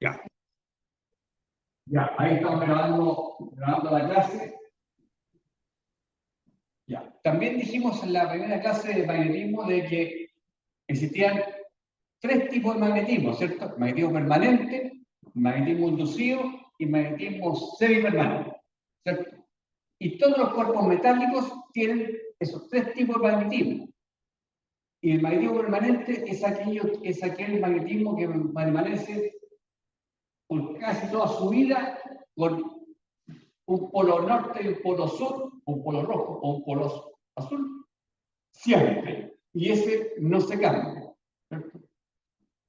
Ya, ya, ahí estamos grabando la clase. Ya. También dijimos en la primera clase de magnetismo de que existían tres tipos de magnetismo, ¿cierto? Magnetismo permanente, magnetismo inducido y magnetismo semipermanente, ¿cierto? Y todos los cuerpos metálicos tienen esos tres tipos de magnetismo. Y el magnetismo permanente es aquel magnetismo que permanece por casi toda su vida con un polo norte y un polo sur, un polo rojo o un polo azul, siempre. Y ese no se cambia. ¿Cierto?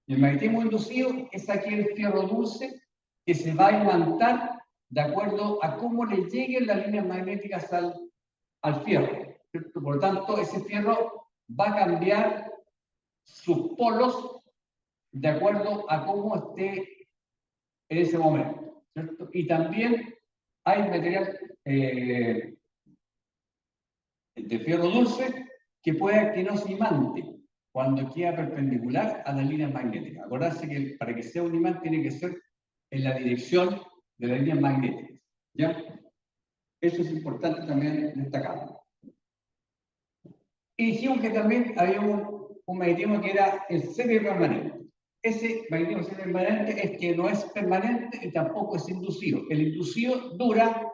Y el magnetismo inducido es aquel fierro dulce que se va a imantar de acuerdo a cómo le lleguen las líneas magnéticas al fierro. ¿Cierto? Por lo tanto, ese fierro va a cambiar sus polos de acuerdo a cómo esté en ese momento. ¿Cierto? Y también hay material de fierro dulce que puede que no se imante cuando queda perpendicular a las líneas magnéticas. Acordarse que para que sea un imán tiene que ser en la dirección de las líneas magnéticas. ¿Ya? Eso es importante también destacarlo. Y dijimos que también había un magnetismo que era el semipermanente. Ese magnetismo semipermanente es que no es permanente y tampoco es inducido. El inducido dura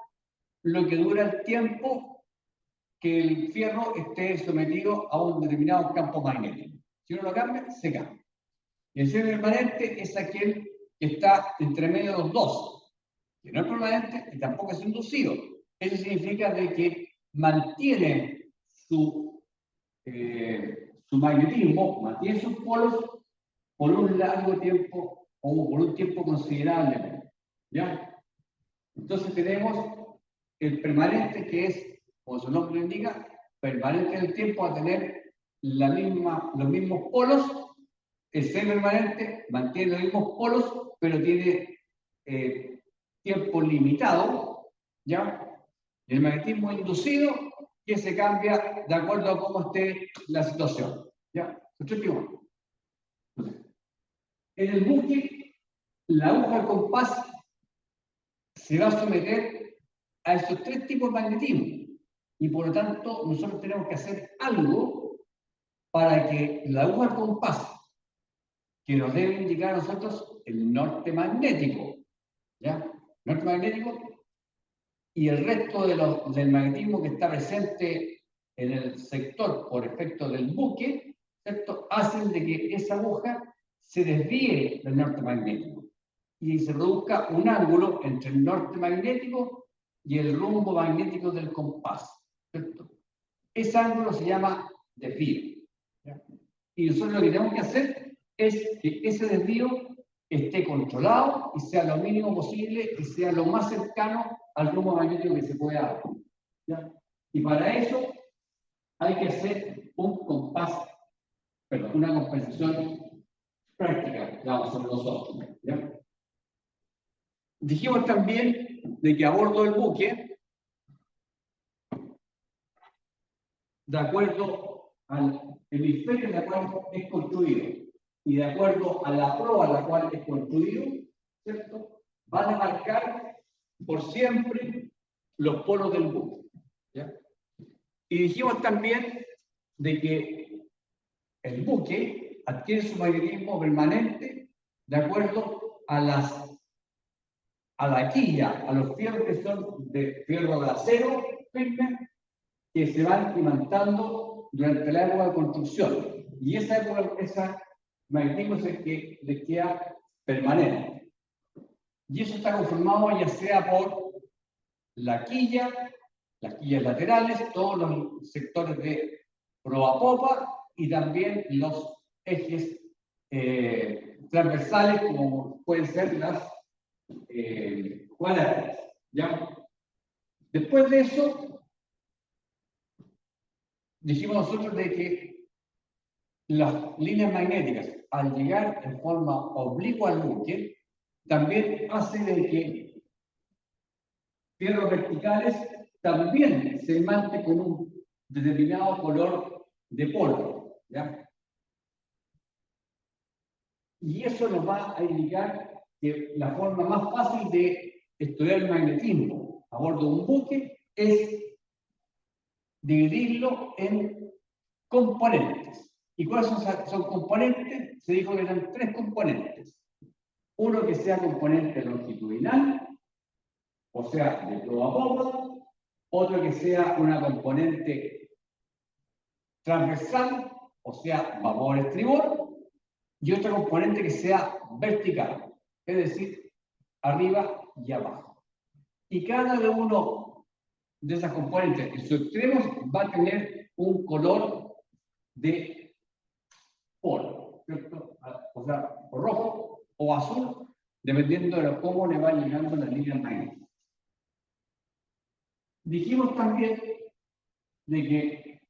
lo que dura el tiempo que el fierro esté sometido a un determinado campo magnético. Si uno lo cambia, se cambia. Y el semipermanente es aquel que está entre medio de los dos, que no es permanente y tampoco es inducido. Eso significa de que mantiene su magnetismo, mantiene sus polos por un largo tiempo o por un tiempo considerable. ¿Ya? Entonces tenemos el permanente que es, como su nombre indica, permanente en el tiempo a tener los mismos polos. El semipermanente mantiene los mismos polos, pero tiene tiempo limitado, ¿ya? Y el magnetismo inducido que se cambia de acuerdo a cómo esté la situación, ¿ya? En el buque, la aguja del compás se va a someter a esos tres tipos de magnetismo. Y por lo tanto, nosotros tenemos que hacer algo para que la aguja del compás, que nos debe indicar a nosotros el norte magnético, ¿ya? Norte magnético y el resto del magnetismo que está presente en el sector por efecto del buque, ¿cierto? Hacen de que esa aguja se desvíe del norte magnético y se produzca un ángulo entre el norte magnético y el rumbo magnético del compás, ¿cierto? Ese ángulo se llama desvío, ¿ya? Y nosotros lo que tenemos que hacer es que ese desvío esté controlado y sea lo mínimo posible y sea lo más cercano al rumbo magnético que se pueda dar, ¿ya? Y para eso hay que hacer un compás, perdón, una compensación práctica, vamos a hacer nosotros, ¿ya? Dijimos también de que a bordo del buque, de acuerdo al hemisferio en el cual es construido y de acuerdo a la proa en la cual es construido, ¿cierto? Van a marcar por siempre los polos del buque, ¿ya? Y dijimos también de que el buque adquiere su magnetismo permanente de acuerdo a la quilla, a los fierros que son de fierro de acero firme, que se van imantando durante la época de construcción. Y esa magnetismo es el que les queda permanente. Y eso está conformado ya sea por la quilla, las quillas laterales, todos los sectores de proa-popa y también los ejes transversales, como pueden ser las cuadradas. ¿Ya? Después de eso, dijimos nosotros de que las líneas magnéticas, al llegar en forma oblicua al buque, también hacen de que fierros verticales también se manten con un determinado color de polvo, ¿ya? Y eso nos va a indicar que la forma más fácil de estudiar el magnetismo a bordo de un buque es dividirlo en componentes. ¿Y cuáles son componentes? Se dijo que eran 3 componentes. Uno que sea componente longitudinal, o sea, de proa a popa. Otro que sea una componente transversal, o sea, vapor-estribor. Y otro componente que sea vertical, es decir, arriba y abajo. Y cada uno de esas componentes en sus extremos va a tener un color de polo, ¿cierto? O sea, o rojo o azul, dependiendo de cómo le va llegando la línea magnética. Dijimos también de que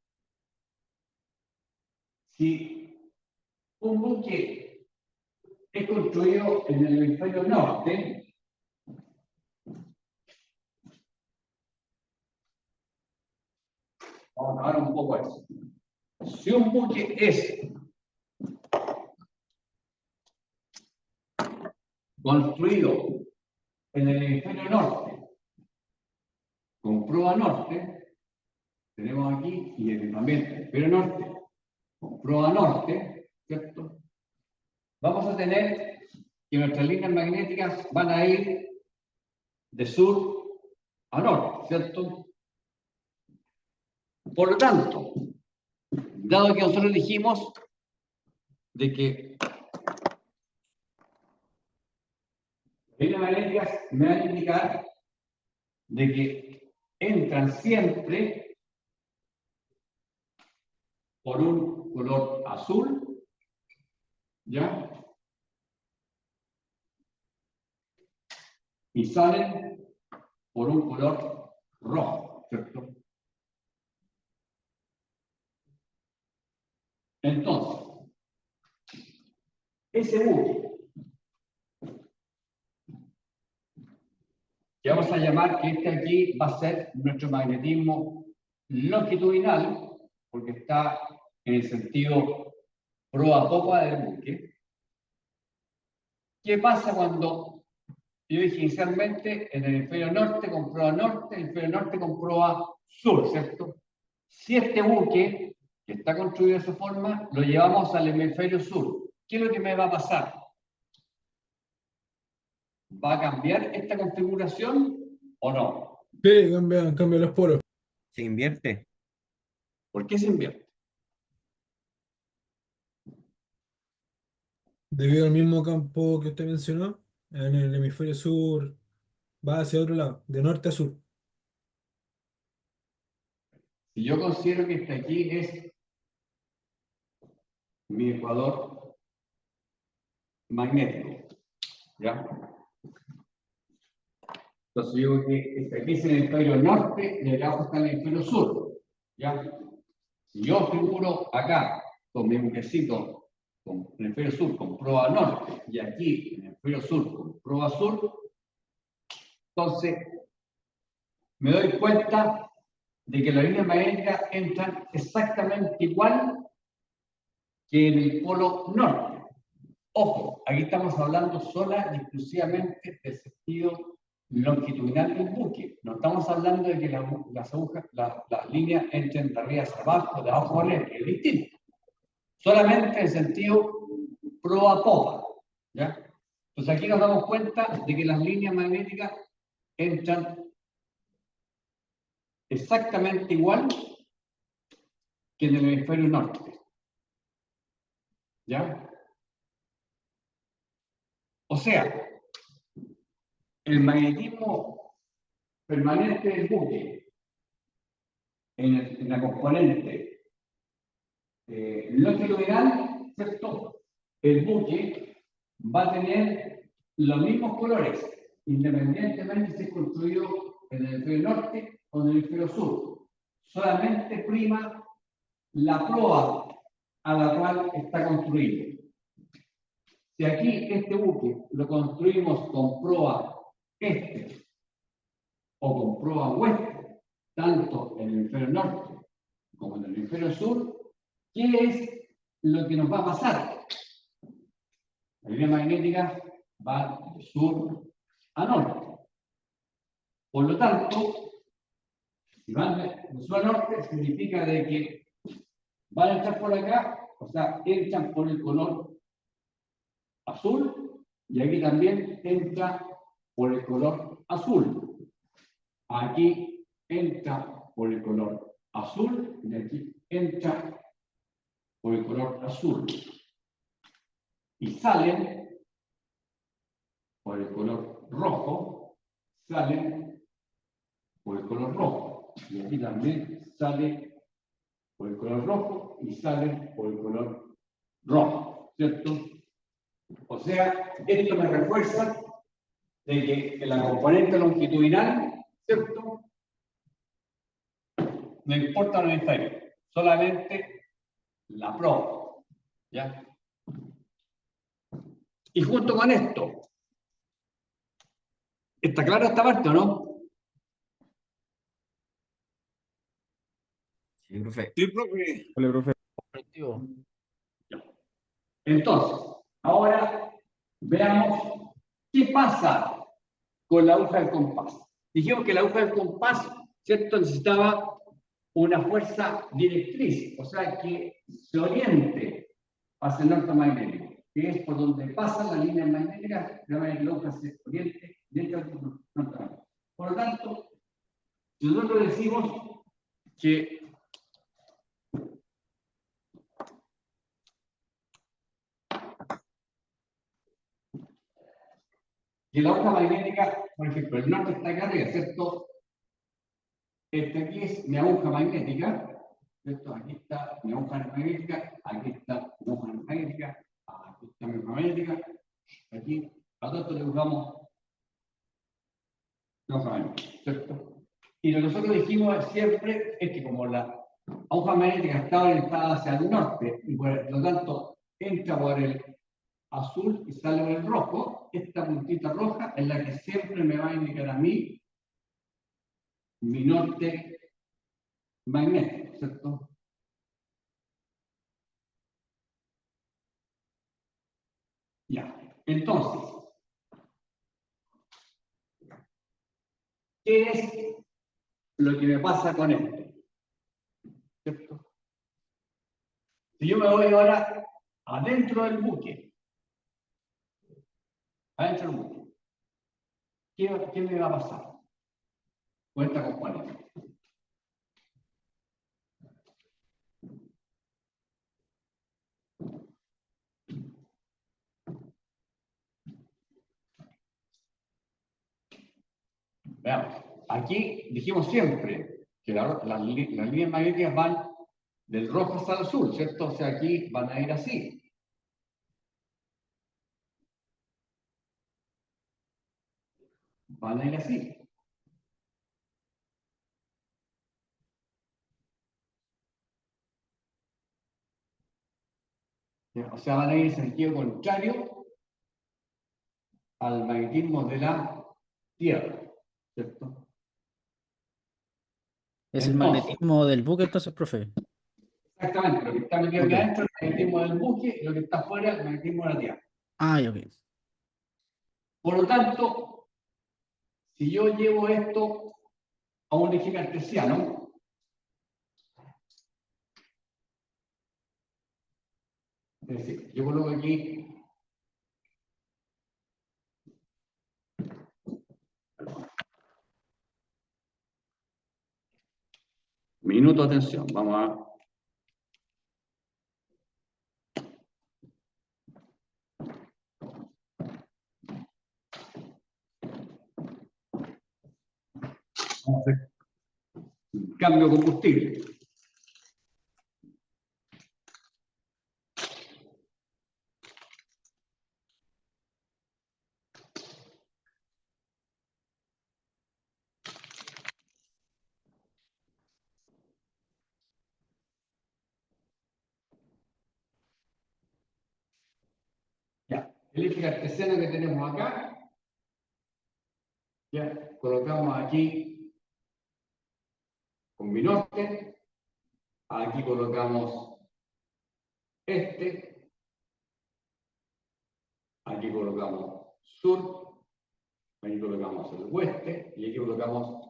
si un buque es construido en el hemisferio norte, vamos a hablar un poco de eso. Si un buque es construido en el hemisferio norte, con proa norte, tenemos aquí, y también el hemisferio norte, con proa norte, ¿cierto? Vamos a tener que nuestras líneas magnéticas van a ir de sur a norte, ¿cierto? Por lo tanto, dado que nosotros dijimos de que las líneas magnéticas me van a indicar de que entran siempre por un color azul, ¿ya? Y salen por un color rojo, ¿cierto? Entonces, ese buque, que vamos a llamar que este aquí va a ser nuestro magnetismo longitudinal, porque está en el sentido proa popa del buque. ¿Qué pasa cuando yo dije inicialmente en el hemisferio norte con proa norte, el hemisferio norte con proa sur, ¿cierto? Si este buque, que está construido de esa forma, lo llevamos al hemisferio sur, ¿qué es lo que me va a pasar? ¿Va a cambiar esta configuración o no? Sí, cambia los polos. Se invierte. ¿Por qué se invierte? Debido al mismo campo que usted mencionó, en el hemisferio sur va hacia otro lado, de norte a sur. Si yo considero que este aquí es mi ecuador magnético, ¿ya? Entonces yo digo que este aquí es el hemisferio norte y acá abajo está el hemisferio sur, ¿ya? Si yo figuro acá con mi buquecito con el hemisferio sur con proa norte y aquí en el hemisferio sur con proa sur, entonces me doy cuenta de que las líneas magnéticas entran exactamente igual que en el polo norte. Ojo, aquí estamos hablando sola y exclusivamente del sentido longitudinal del buque. No estamos hablando de que las líneas entren de arriba hacia abajo, de abajo a arriba, que es distinto. Solamente en sentido proa popa, ¿ya? Entonces aquí nos damos cuenta de que las líneas magnéticas entran exactamente igual que en el hemisferio norte, ¿ya? O sea, el magnetismo permanente del buque en la componente longitudinal, ¿cierto? El buque va a tener los mismos colores, independientemente si es construido en el hemisferio norte o en el hemisferio sur. Solamente prima la proa a la cual está construido. Si aquí este buque lo construimos con proa este o con proa oeste, tanto en el hemisferio norte como en el hemisferio sur, ¿qué es lo que nos va a pasar? Las líneas magnéticas van de sur a norte. Por lo tanto, si van de sur a norte, significa de que van a entrar por acá, o sea, entran por el color azul, y aquí también entra por el color azul. Aquí entra por el color azul, y aquí entra por el color azul. Y salen por el color rojo, salen por el color rojo. Y aquí también sale por el color rojo y salen por el color rojo, ¿cierto? O sea, esto me refuerza de que en la componente longitudinal, ¿cierto? No importa el hemisferio, solamente la proa, ¿ya? Y junto con esto, ¿está clara esta parte o no? Sí, profe. Sí, profe. Hola, profe. Entonces, ahora veamos qué pasa con la aguja del compás. Dijimos que la aguja del compás, ¿cierto? Necesitaba una fuerza directriz, o sea, que se oriente hacia el norte magnético, que es por donde pasan las líneas magnéticas, de manera que la aguja se oriente dentro del norte magnético. Por lo tanto, si nosotros decimos que la aguja magnética, por ejemplo, el norte está acá arriba, ¿cierto? Este aquí es mi aguja magnética, ¿cierto? Aquí está mi aguja magnética, aquí está mi aguja magnética, aquí está mi aguja magnética, aquí, a todo esto le buscamos la aguja magnética, ¿cierto? Y lo que nosotros dijimos siempre es que como la aguja magnética está orientada hacia el norte, y por lo tanto entra por el azul y sale por el rojo, esta puntita roja es la que siempre me va a indicar a mí mi norte magnético, ¿cierto? Ya, entonces, ¿qué es lo que me pasa con esto? ¿Cierto? Si yo me voy ahora adentro del buque, ¿qué me va a pasar? Cuenta con cuál. Veamos, aquí dijimos siempre que las líneas magnéticas van del rojo hasta el azul, ¿cierto? O sea, aquí van a ir así. Van a ir así. O sea, van a ir en sentido contrario al magnetismo de la Tierra, ¿cierto? Es el Entonces, magnetismo del buque, entonces, profe. exactamente, lo que está metido aquí Ok. adentro es el magnetismo del buque y lo que está afuera es el magnetismo de la Tierra. Ah, ok. Por lo tanto, si yo llevo esto a un eje cartesiano, es decir, yo coloco aquí minuto, atención, vamos a... Vamos a hacer un cambio de combustible. Ya, el eje cartesiano que tenemos acá, ya, colocamos aquí con mi norte, aquí colocamos este, aquí colocamos sur, aquí colocamos el oeste y aquí colocamos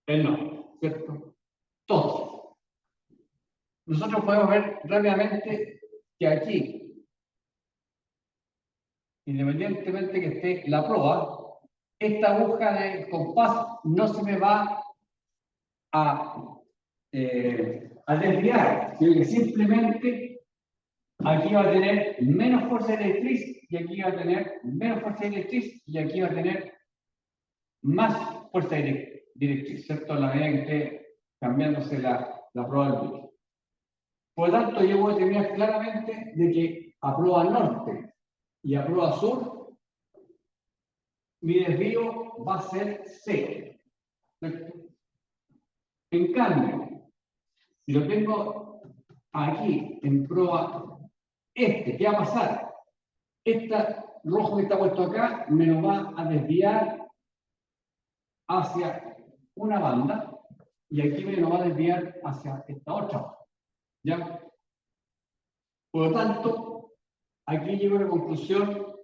el norte, ¿cierto? Entonces, nosotros podemos ver rápidamente que aquí, independientemente que esté la proa, esta aguja del compás no se me va a desviar, sino que simplemente aquí va a tener menos fuerza directriz y aquí va a tener menos fuerza directriz y aquí va a tener más fuerza directriz, ¿cierto? A la medida que esté cambiándose la proa del buque. Por lo tanto, yo voy a determinar claramente de que a proa norte y a proa sur, mi desvío va a ser cero, ¿cierto? En cambio, si lo tengo aquí en proa este, ¿qué va a pasar? Esta rojo que está puesto acá me lo va a desviar hacia una banda y aquí me lo va a desviar hacia esta otra. ¿Ya? Por lo tanto, aquí llego a la conclusión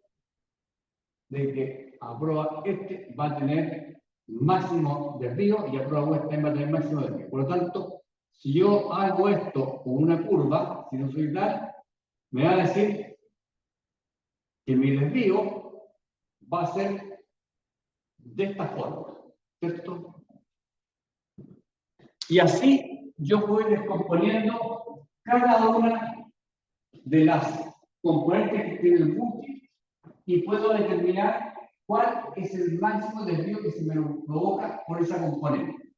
de que a proa este va a tener máximo desvío y a proa oeste va a tener máximo desvío. Por lo tanto, si yo hago esto con una curva sinusoidal, me va a decir que mi desvío va a ser de esta forma, ¿cierto? Y así yo voy descomponiendo cada una de las componentes que tiene el buque y puedo determinar cuál es el máximo desvío que se me provoca por esa componente.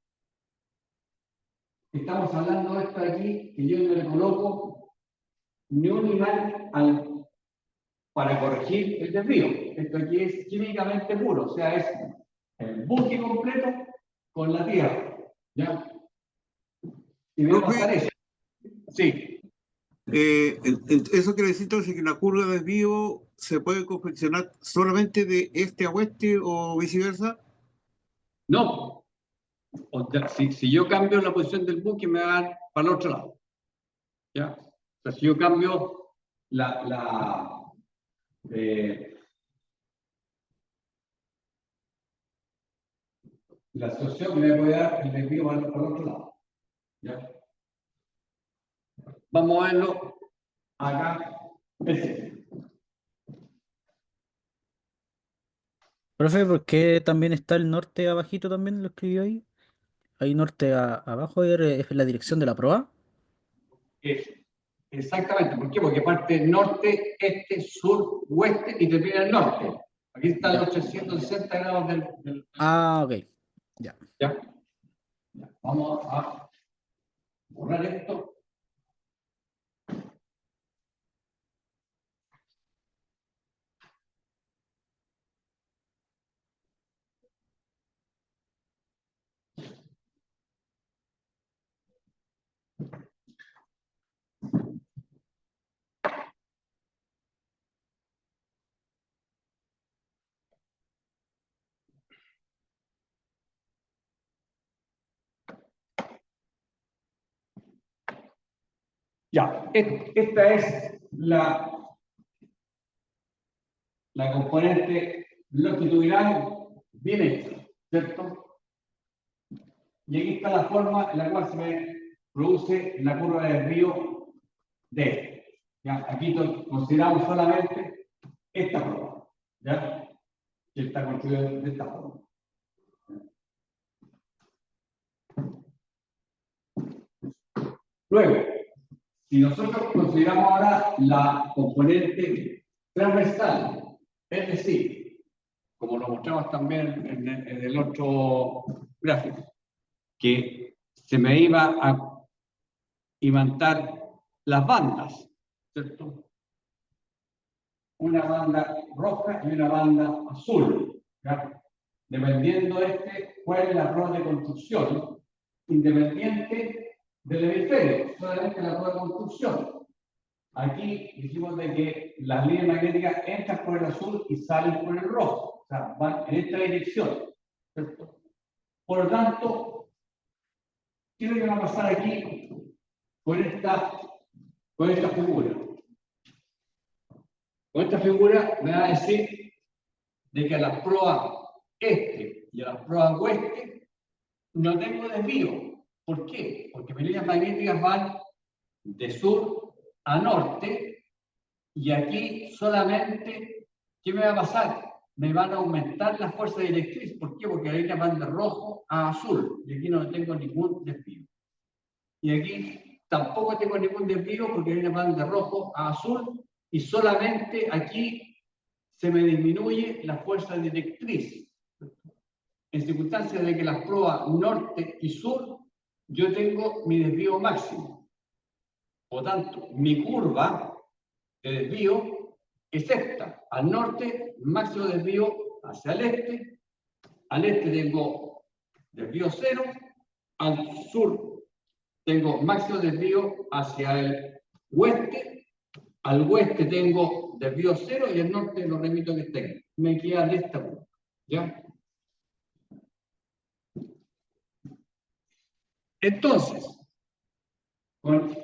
Estamos hablando de esto aquí, que yo no le coloco ni un imán para corregir el desvío. Esto aquí es químicamente puro, o sea, es el buque completo con la tierra. ¿Ya? Y me va a pasar eso. Sí. Eso quiere decir entonces que la curva de desvío se puede confeccionar solamente de este a oeste o viceversa. No. O sea, si yo cambio la posición del buque, me va a dar para el otro lado. ¿Ya? O sea, si yo cambio la asociación, me puede dar el desvío para el otro lado. ¿Ya? Vamos a verlo acá. Profe, ¿por qué también está el norte abajito también? ¿Lo escribió ahí? Ahí norte abajo es la dirección de la proa. Exactamente. ¿Por qué? Porque parte norte, este, sur, oeste y termina el norte. Aquí están los 360 grados del... Ah, ok. Ya. ¿Ya? Ya. Vamos a borrar esto. Ya, esta es la componente longitudinal bien hecha, ¿cierto? Y aquí está la forma en la cual se me produce la curva de desvío de este. ¿Ya? Aquí consideramos solamente esta forma, ¿ya? Que está construida de esta forma. Luego, si nosotros consideramos ahora la componente transversal, es decir, como lo mostramos también en el otro gráfico, que se me iba a imantar las bandas, ¿cierto? Una banda roja y una banda azul, ¿ya? Dependiendo cuál es la prueba de construcción, independiente del hemisferio, solamente la prueba de construcción. Aquí dijimos de que las líneas magnéticas entran por el azul y salen por el rojo, o sea, van en esta dirección, ¿cierto? Por lo tanto, ¿qué es lo que va a pasar aquí con esta figura? Con esta figura me va a decir de que a las proas este y a las proas oeste no tengo desvío. ¿Por qué? Porque mis líneas magnéticas van de sur a norte y aquí solamente, ¿qué me va a pasar? Me van a aumentar la fuerza directriz. ¿Por qué? Porque las líneas van de rojo a azul y aquí no tengo ningún desvío. Y aquí tampoco tengo ningún desvío porque las líneas van de rojo a azul y solamente aquí se me disminuye la fuerza directriz. En circunstancias de que las proas norte y sur, yo tengo mi desvío máximo. Por tanto, mi curva de desvío es esta. Al norte, máximo desvío hacia el este. Al este tengo desvío 0. Al sur tengo máximo desvío hacia el oeste. Al oeste tengo desvío 0 y al norte lo remito que tengo. Me queda de esta curva. ¿Ya? Entonces, con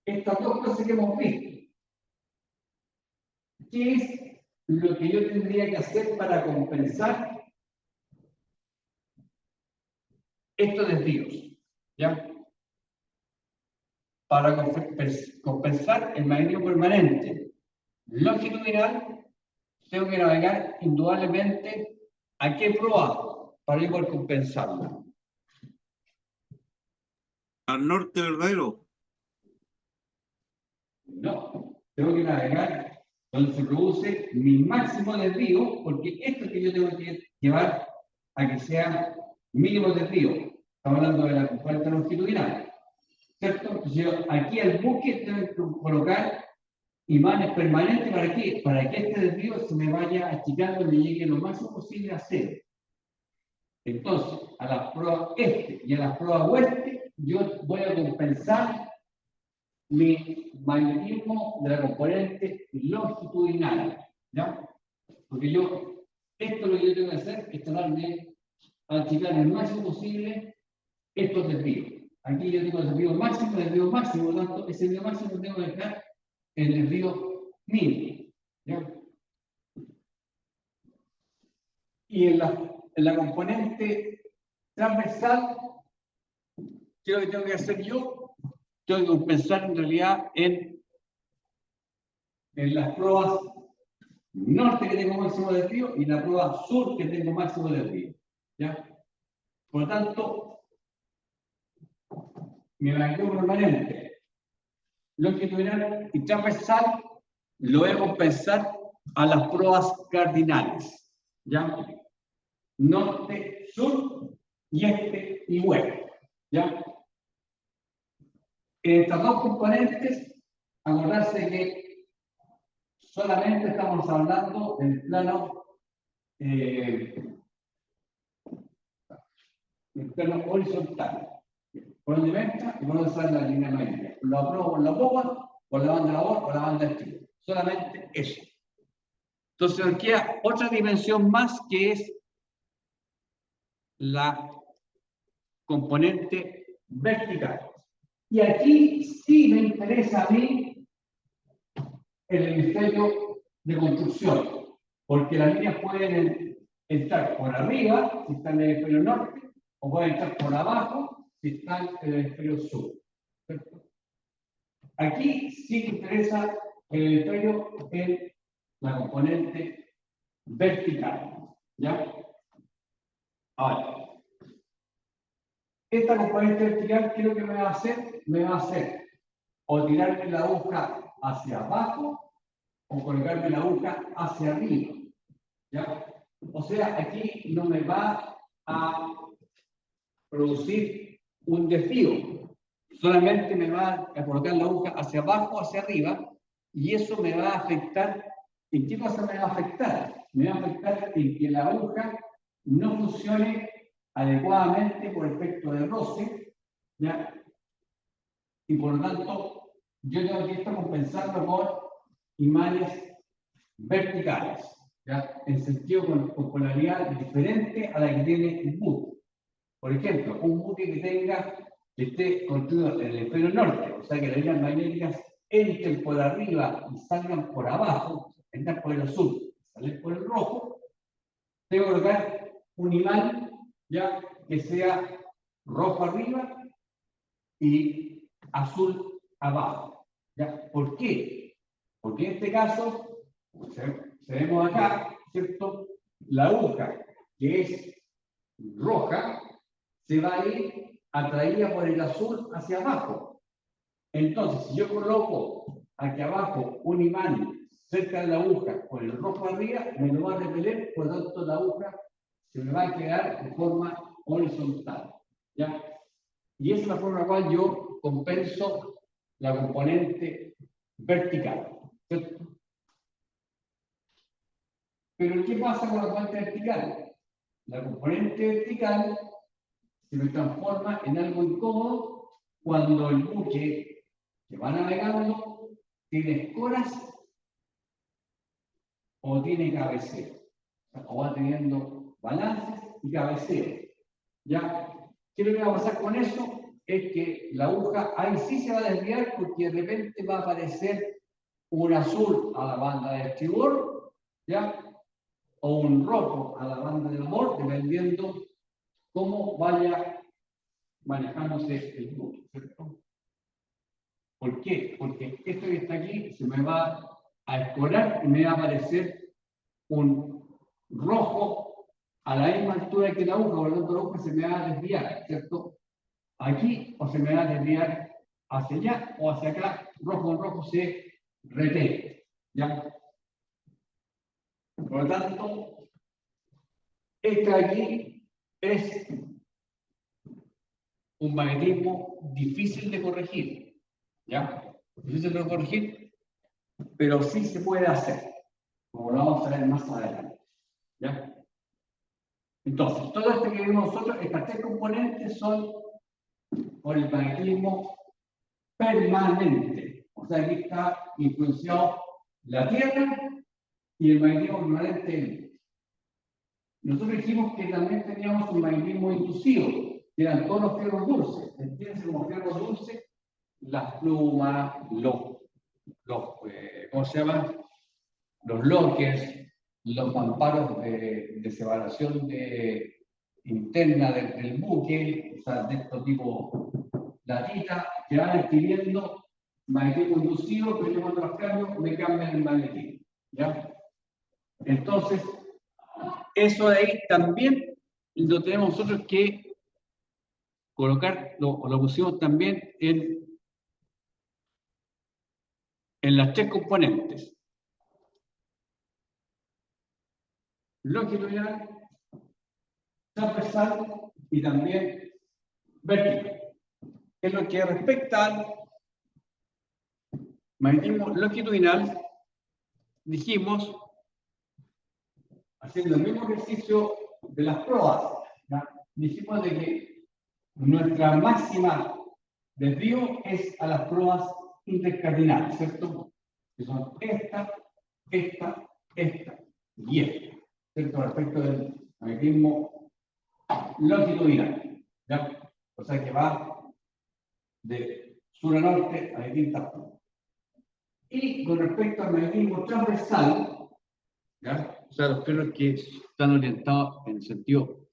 estas dos cosas que hemos visto, ¿qué es lo que yo tendría que hacer para compensar estos desvíos? ¿Ya? Para compensar el magnetismo permanente longitudinal, tengo que navegar indudablemente a qué proa para yo poder compensarlo. Al norte verdadero. No, tengo que navegar donde se produce mi máximo desvío, porque esto es que yo tengo que llevar a que sea mínimo desvío. Estamos hablando de la componente longitudinal, ¿cierto? Entonces yo aquí al buque tengo que colocar imanes permanentes. ¿Para qué? Para que este desvío se me vaya achicando y me llegue lo máximo posible a 0. Entonces, a las proas este y a las proas oeste, yo voy a compensar mi magnetismo de la componente longitudinal, ¿ya? Porque yo, esto lo que yo tengo que hacer es tratar de achicar el máximo posible estos desvíos. Aquí yo tengo el desvío máximo, por lo tanto, ese desvío máximo tengo que dejar el desvío mínimo, ¿ya? Y en la componente transversal, ¿qué es lo que tengo que hacer yo? Tengo que pensar en realidad en las proas norte que tengo máximo desvío y la proa sur que tengo máximo desvío. ¿Ya? Por lo tanto, mi magnetismo permanente longitudinal y transversal lo voy a compensar a las proas cardinales. ¿Ya? Norte, sur y este y oeste. ¿Ya? En estas dos componentes, acordarse que solamente estamos hablando del plano, el plano horizontal. Por donde entra y por donde sale la línea magnética. Lo apruebo por la boba, por la banda labor, por la banda estilo. Solamente eso. Entonces nos queda otra dimensión más que es la componente vertical. Y aquí sí me interesa a mí el hemisferio de construcción, porque las líneas pueden entrar por arriba, si están en el hemisferio norte, o pueden entrar por abajo, si están en el hemisferio sur. ¿Cierto? Aquí sí me interesa el hemisferio en la componente vertical. ¿Ya? Ahora, esta componente vertical, ¿qué es lo que me va a hacer? Me va a hacer o tirarme la aguja hacia abajo o colocarme la aguja hacia arriba. ¿Ya? O sea, aquí no me va a producir un desvío, solamente me va a colocar la aguja hacia abajo o hacia arriba, y eso me va a afectar. ¿En qué cosa me va a afectar? Me va a afectar en que la aguja no funcione adecuadamente por efecto de roce, ¿ya? Y por lo tanto, yo tengo que esto compensarlo por imanes verticales, ¿ya? En sentido con polaridad diferente a la que tiene el buque. Por ejemplo, un buque que esté construido en el hemisferio norte, o sea que las líneas magnéticas entren por arriba y salgan por abajo, entran por el sur, ¿vale? Por el rojo, tengo que colocar un imán ya que sea rojo arriba y azul abajo. ¿Ya? ¿Por qué? Porque en este caso, vemos acá, ¿cierto? La aguja que es roja se va a ir atraída por el azul hacia abajo. Entonces, si yo coloco aquí abajo un imán cerca de la aguja con el rojo arriba, me lo va a repeler, por lo tanto la aguja se me va a quedar de forma horizontal. ¿Ya? Y esa es la forma en la cual yo compenso la componente vertical. ¿Cierto? Pero ¿qué pasa con la componente vertical? La componente vertical se me transforma en algo incómodo cuando el buque que va navegando tiene escoras o tiene cabeceo. O va teniendo balances y cabeceo. ¿Ya? ¿Qué es lo que va a pasar con eso? Es que la aguja ahí sí se va a desviar porque de repente va a aparecer un azul a la banda de estribor, ¿ya? O un rojo a la banda de babor, dependiendo cómo vaya manejándose el buque, ¿cierto? ¿Por qué? Porque esto que está aquí se me va a escorar y me va a aparecer un rojo a la misma altura que la aguja, por lo tanto la aguja se me va a desviar, ¿cierto? Aquí o se me va a desviar hacia allá o hacia acá, rojo con rojo se repele, ¿ya? Por lo tanto, este aquí es un magnetismo difícil de corregir, ¿ya? Difícil de corregir, pero sí se puede hacer, como lo vamos a ver más adelante, ¿ya? Entonces, todo esto que vemos nosotros, estas tres componentes son por el magnetismo permanente. O sea, aquí está influenciado la Tierra y el magnetismo permanente. Nosotros dijimos que también teníamos un magnetismo inducido, que eran todos los fierros dulces. Entiéndase como fierros dulces, las plumas, ¿cómo se llaman? Los lockers, los mamparos de separación interna del buque, o sea, de estos tipos latitas, que van adquiriendo magnetismo inducido, pero yo cuando los cambio, me cambian el magnetismo. ¿Ya? Entonces, eso de ahí también lo tenemos nosotros que colocar, lo pusimos también en las tres componentes. Longitudinal, transversal y también vertical. En lo que respecta al magnetismo longitudinal, dijimos, haciendo el mismo ejercicio de las proas, ¿ya? Dijimos de que nuestra máxima desvío es a las proas intercardinales, ¿cierto? Que son esta y esta, ¿cierto? Respecto del magnetismo longitudinal, ¿ya? O sea que va de sur a norte a distintas proas. Y con respecto al magnetismo transversal, ¿ya? O sea, los fierros que están orientados en el sentido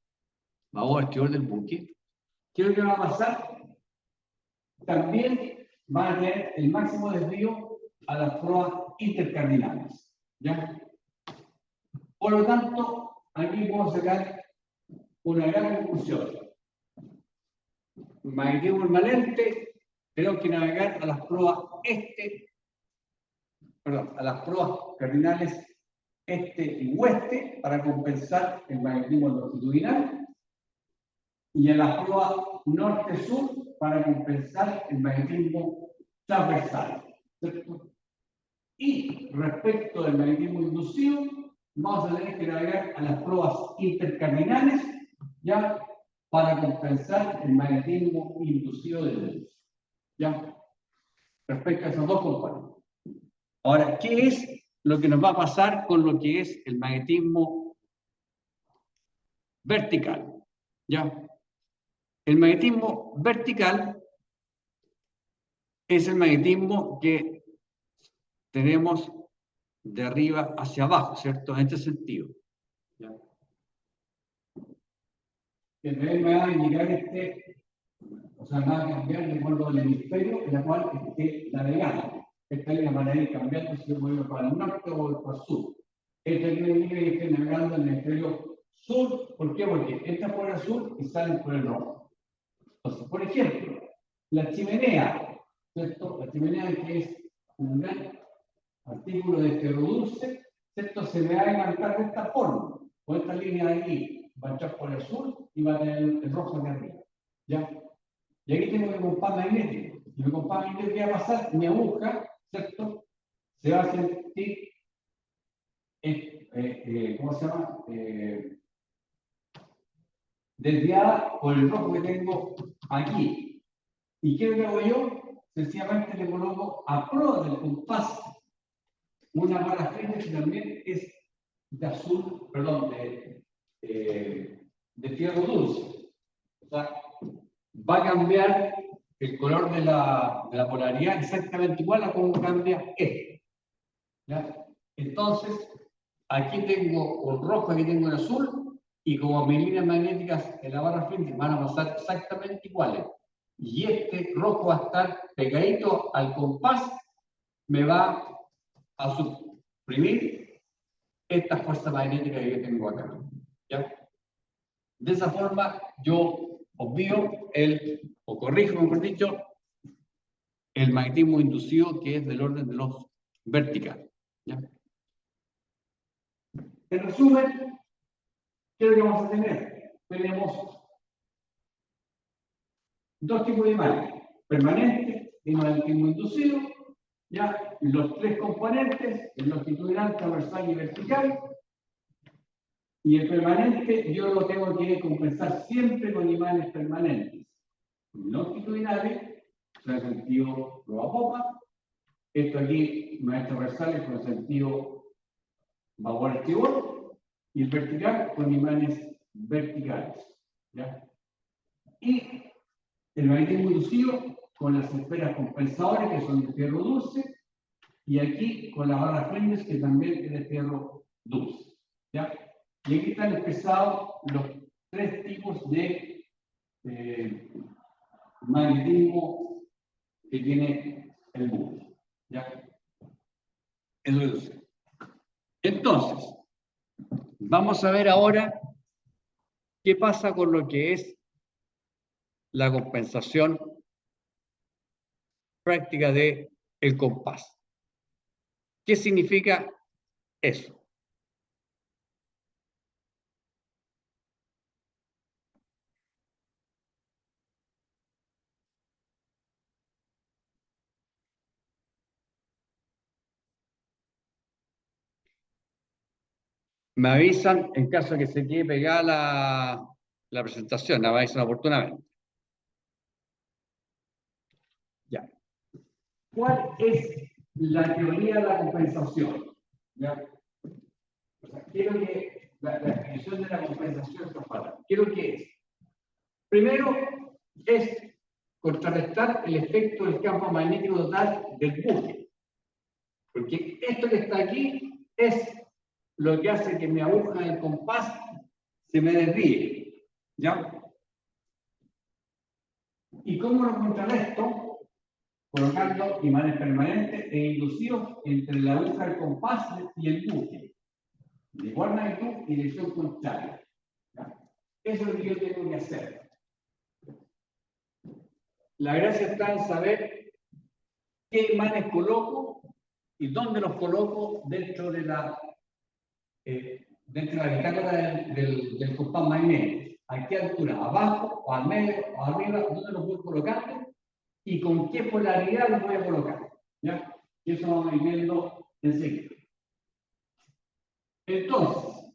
babor exterior del buque, ¿qué es lo que va a pasar? También van a tener el máximo desvío a las proas intercardinales, ¿ya? Por lo tanto, aquí podemos sacar una gran conclusión. Magnetismo permanente, tenemos que navegar a las proas a las proas cardinales este y oeste para compensar el magnetismo longitudinal y en la proa norte-sur para compensar el magnetismo transversal, ¿cierto? Y respecto del magnetismo inducido, vamos a tener que navegar a las proas intercardinales ya para compensar el magnetismo inducido de luz, ya respecto a esos dos componentes. Ahora, ¿qué es lo que nos va a pasar con lo que es el magnetismo vertical? ¿Ya? El magnetismo vertical es el magnetismo que tenemos de arriba hacia abajo, ¿cierto? En este sentido. ¿Ya? Que me va a indicar o sea, va a cambiar de acuerdo al hemisferio en la cual esté navegando. Esta línea va a ir cambiando si yo voy para el norte o para el sur. Esta línea indica que esté navegando en el hemisferio sur. ¿Por qué? Porque entra por el sur y sale por el norte. Entonces, por ejemplo, la chimenea, ¿cierto? La chimenea que es un gran artículo de ferrodulce, ¿cierto? Se me va a levantar de esta forma. Con esta línea de aquí va a entrar por el sur y va a tener el rojo de arriba. ¿Ya? Y aquí tengo mi compás magnético. Y mi compás magnético, ¿qué va a pasar? Mi aguja, ¿cierto? Se va a sentir, ¿cómo se llama? Desviada por el rojo que tengo aquí. ¿Y qué es lo que hago yo? Sencillamente le coloco a prueba del compás una barra frente que también es de azul, perdón, de fierro dulce. O sea, va a cambiar el color de la polaridad exactamente igual a como cambia este. ¿Ya? Entonces, aquí tengo un rojo, aquí tengo un azul, y como mis líneas magnéticas en la barra frente van a pasar exactamente iguales, y este rojo va a estar pegadito al compás, me va a suprimir esta fuerza magnética que yo tengo acá. ¿Ya? De esa forma, yo obvio o corrijo, mejor dicho, el magnetismo inducido que es del orden de los verticales. ¿Ya? En resumen, ¿qué es lo que vamos a tener? Tenemos dos tipos de imanes: permanente y magnetismo inducido. Ya, los tres componentes, el longitudinal, transversal y vertical. Y el permanente yo lo tengo que compensar siempre con imanes permanentes longitudinales, con el sentido proa-popa. Esto aquí, imanes transversales con el sentido vapor-estribor. Y el vertical con imanes verticales. ¿Ya? Y el magnetismo inducido con las esferas compensadoras, que son de fierro dulce, y aquí con las barras frentes, que también es de fierro dulce. ¿Ya? Y aquí están expresados los tres tipos de magnetismo que tiene el buque. ¿Ya? Eso es. Entonces, vamos a ver ahora qué pasa con lo que es la compensación práctica del compás. ¿Qué significa eso? Me avisan en caso de que se quede pegada la presentación, me avisan oportunamente. Ya. ¿Cuál es la teoría de la compensación? ¿Ya? O sea, quiero que la definición de la compensación se para. Quiero que es. Primero es contrarrestar el efecto del campo magnético total del buque. Porque esto que está aquí es lo que hace que mi aguja del compás se me desvíe. ¿Ya? ¿Y cómo lo contrarresto? Colocando imanes permanentes e inducidos entre la aguja del compás y el buque, de igual magnitud y dirección contraria. ¿Ya? Eso es lo que yo tengo que hacer. La gracia está en saber qué imanes coloco y dónde los coloco dentro de la bitácora del compás magnético. ¿A qué altura? ¿Abajo, o al medio, o arriba? ¿Dónde los voy colocando? ¿Y con qué polaridad los voy a colocar? ¿Ya? Y eso vamos a ir viendo enseguida. Entonces,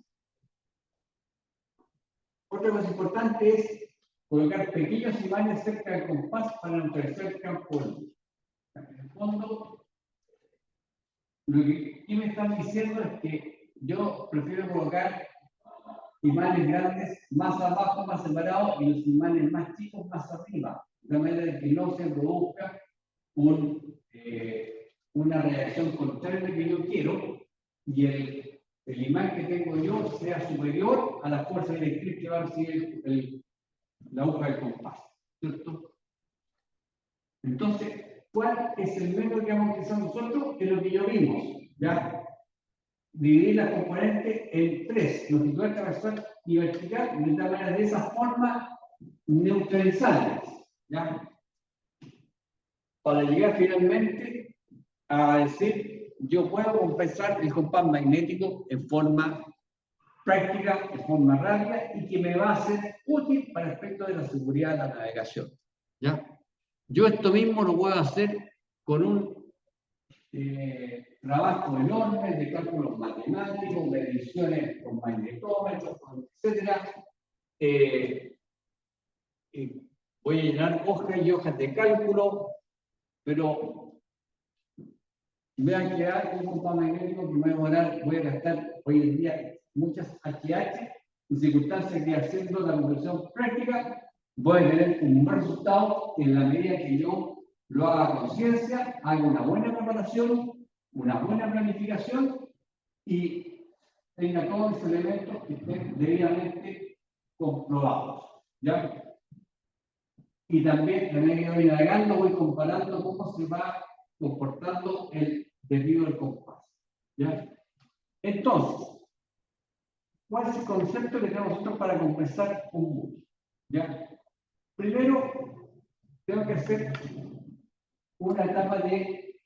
otra cosa importante es colocar pequeños imanes cerca del compás para neutralizar el campo de luz. En el fondo, lo que me están diciendo es que yo prefiero colocar imanes grandes más abajo, más separados, y los imanes más chicos más arriba, de manera que no se produzca una reacción contraria que yo quiero, y el imán que tengo yo sea superior a la fuerza directriz que va a recibir la aguja del compás, ¿cierto? Entonces, ¿cuál es el método que vamos a utilizar nosotros? Es lo que yo vimos, ¿ya? Dividir las componentes en tres, longitudinal, transversal y vertical, de tal manera de esa forma neutralizarlas, ¿ya? Para llegar finalmente a decir, yo puedo compensar el compás magnético en forma práctica, en forma rápida y que me va a ser útil para el aspecto de la seguridad de la navegación, ¿ya? Yo esto mismo lo puedo hacer con un trabajo enorme de cálculos matemáticos, mediciones con magnetómetros, etcétera. Voy a llenar hojas y hojas de cálculo, pero me va a quedar un compás magnético que me voy a gastar hoy en día muchas HH, en circunstancias que haciendo la comprensión práctica voy a tener un buen resultado en la medida que yo lo haga a conciencia, haga una buena preparación, una buena planificación y tenga todos los elementos que estén debidamente comprobados, ¿ya? Y también, a medida que voy navegando, voy comparando cómo se va comportando el desvío del compás, ¿ya? Entonces, ¿cuál es el concepto que tenemos nosotros para compensar un buque? ¿Ya? Primero, tengo que hacer una etapa de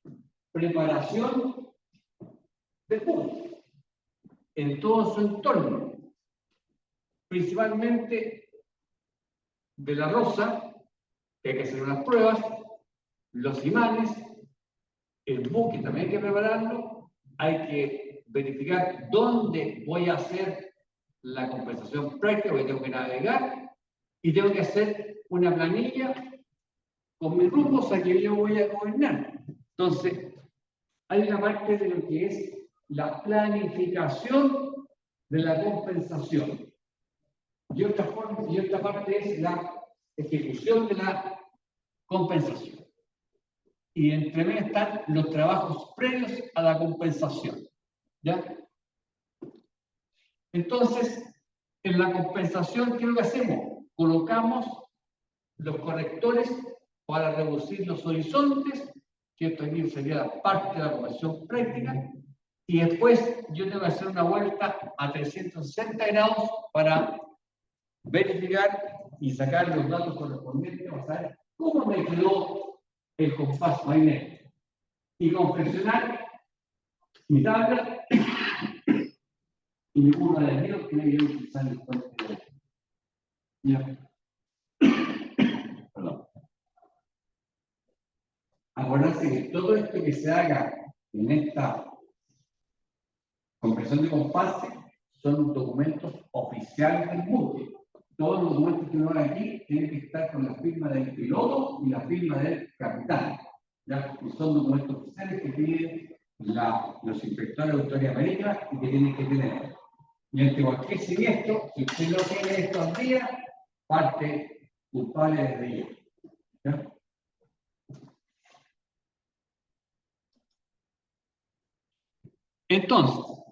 preparación del buque en todo su entorno, principalmente de la rosa, que hay que hacer unas pruebas, los imanes, el buque también hay que prepararlo, hay que verificar dónde voy a hacer la compensación práctica, porque tengo que navegar, y tengo que hacer una planilla con mis rumbos a que yo voy a gobernar. Entonces, hay una parte de lo que es la planificación de la compensación. Y otra parte es la ejecución de la compensación. Y entre medio están los trabajos previos a la compensación, ¿ya? Entonces, en la compensación, ¿qué es lo que hacemos? Colocamos los correctores para reducir los horizontes, que esto aquí sería parte de la conversión práctica, y después yo tengo que hacer una vuelta a 360 grados para verificar y sacar los datos correspondientes para saber cómo me quedó el compás magnético. Y confeccionar mi tabla y mi curva de desvío que me voy a utilizar el puente de ya. Perdón. Acuérdense que todo esto que se haga en esta compresión de compases son documentos oficiales del buque. Todos los documentos que uno haga aquí tienen que estar con la firma del piloto y la firma del capitán, ¿ya? Y son documentos oficiales que piden los inspectores de autoridad marítima y que tienen que tener. Y ante cualquier siniestro, si usted no tiene estos días, parte culpable desde ello, ¿ya? Entonces,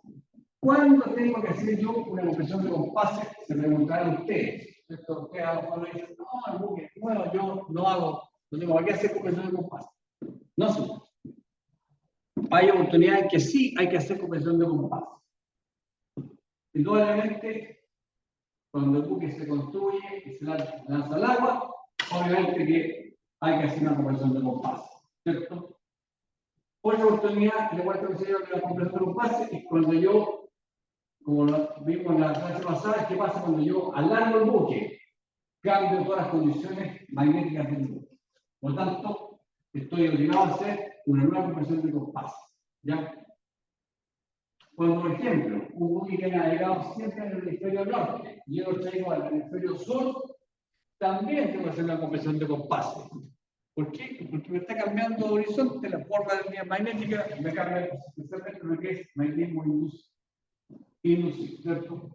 ¿cuándo tengo que hacer yo una compresión de compases? Se preguntarán ustedes. ¿Cierto? Ustedes cuando dicen, no, el buque es nuevo, yo no hago, no tengo por qué hacer compresión de compases. No sé. Hay oportunidades que sí hay que hacer compresión de compases. Indudablemente, cuando el buque se construye y se lanza al agua, obviamente que hay que hacer una compresión de compases, ¿cierto? Otra oportunidad, le cuento que se llama la compresión de compases, es cuando yo, como lo vimos en la clase pasada, ¿qué pasa cuando yo alargo el buque? Cambio todas las condiciones magnéticas del buque. Por lo tanto, estoy obligado a hacer una nueva compresión de compases, ¿ya? Cuando, por ejemplo, un buque que ha navegado siempre en el hemisferio norte y yo lo traigo al hemisferio sur, también tengo que hacer una compresión de compases. ¿Por qué? Porque me está cambiando de horizonte, la forma de la línea magnética me cambia especialmente lo que es magnetismo inducido, ¿cierto?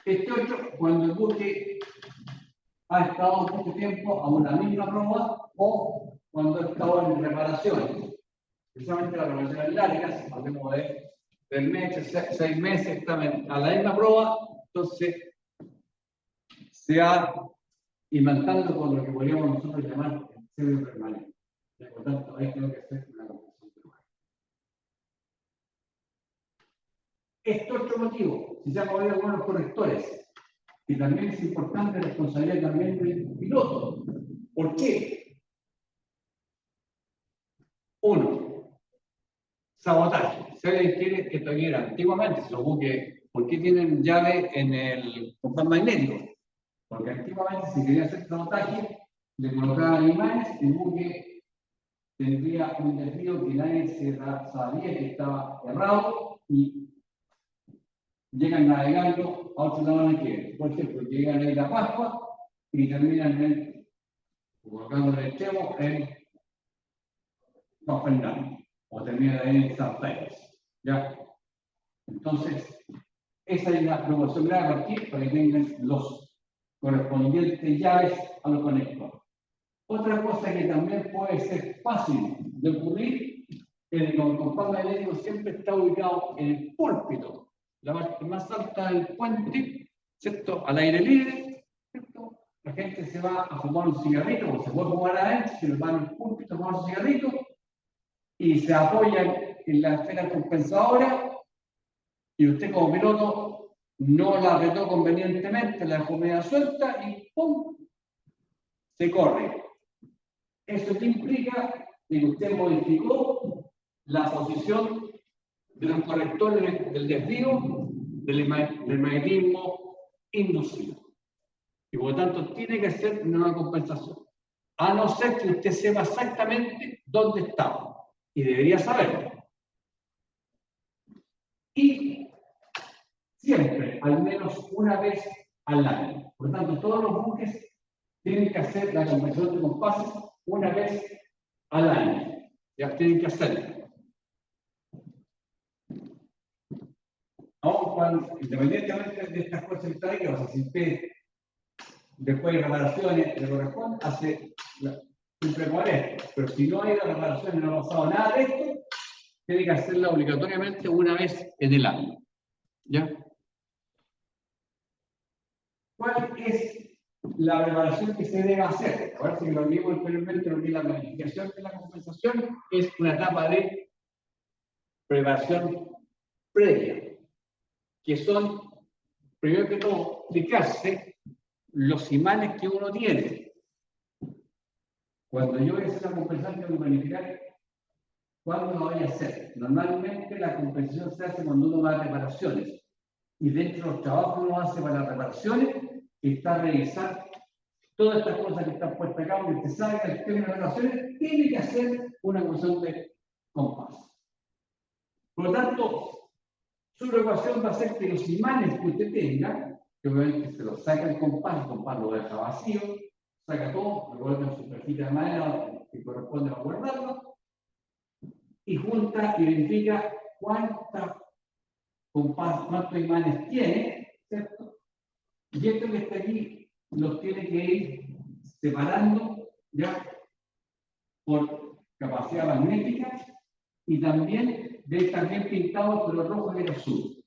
Este otro, cuando el buque ha estado mucho tiempo a una misma proa o cuando ha estado en reparaciones. precisamente las relaciones largas, hablemos de 3 meses, 6 meses, están a la misma prueba, entonces se ha imantado con lo que podríamos nosotros llamar serio permanente. Por lo tanto, ahí tengo que hacer una conclusión permanente. Esto es otro motivo, si se han movido algunos correctores, y también es importante la responsabilidad también del piloto. ¿Por qué? Uno, sabotaje. Si alguien quiere que tuviera antiguamente, los buques, ¿por qué tienen llave en el compás magnético? Porque antiguamente, si quería hacer sabotaje, le colocaban imanes, el buque tendría un desvío que nadie se sabía que estaba errado y llegan navegando a otro lado de que, por ejemplo, llegan a la Pascua y terminan en, colocando el extremo en San Fernando, o terminan ahí en San Pedro. ¿Ya? Entonces, esa es la promoción grave aquí para que tengan los correspondientes llaves a los conectores. Otra cosa que también puede ser fácil de ocurrir es que el compás magnético siempre está ubicado en el púlpito, la parte más alta del puente, ¿cierto? Al aire libre, ¿cierto? La gente se va a fumar un cigarrito, o se puede fumar adentro, se le van al púlpito a fumar un cigarrito, y se apoyan en la esfera compensadora, y usted como piloto no la apretó convenientemente, la dejó media suelta y ¡pum! Se corre. ¿Eso qué implica? Que usted modificó la posición de los correctores del desvío del magnetismo inducido. Y por lo tanto tiene que hacer una compensación. A no ser que usted sepa exactamente dónde estaba. Y debería saberlo. Y siempre, al menos una vez al año. Por lo tanto, todos los buques tienen que hacer la compensación de compases una vez al año. Ya tienen que hacerlo. Aún cuando, independientemente de estas cosas estadísticas, o sea, si usted después de reparaciones le corresponde, hace siempre por esto. Pero si no hay reparaciones, no ha pasado nada de esto, tiene que hacerla obligatoriamente una vez en el año. ¿Ya? ¿Cuál es la preparación que se debe hacer? A ver si lo vimos anteriormente, lo que la planificación de la compensación es una etapa de preparación previa, que son, primero que todo, fijarse los imanes que uno tiene. Cuando yo voy a hacer la compensación, tengo que planificar cuándo lo voy a hacer. Normalmente la compensación se hace cuando uno va a reparaciones. Y dentro de los trabajos que uno hace para las reparaciones, está revisar todas estas cosas que están puestas acá, porque usted sabe que el tema de reparaciones tiene que hacer una cuestión de compás. Por lo tanto, su preocupación va a ser que los imanes que usted tenga, que obviamente se los saca el compás lo deja vacío, saca todo, lo coloca en su cajita de madera que corresponde a guardarlo, y junta y verifica cuántos imanes tiene, ¿cierto? Y esto que está aquí los tiene que ir separando ya por capacidad magnética y también debe estar bien pintado por los rojos y el azul.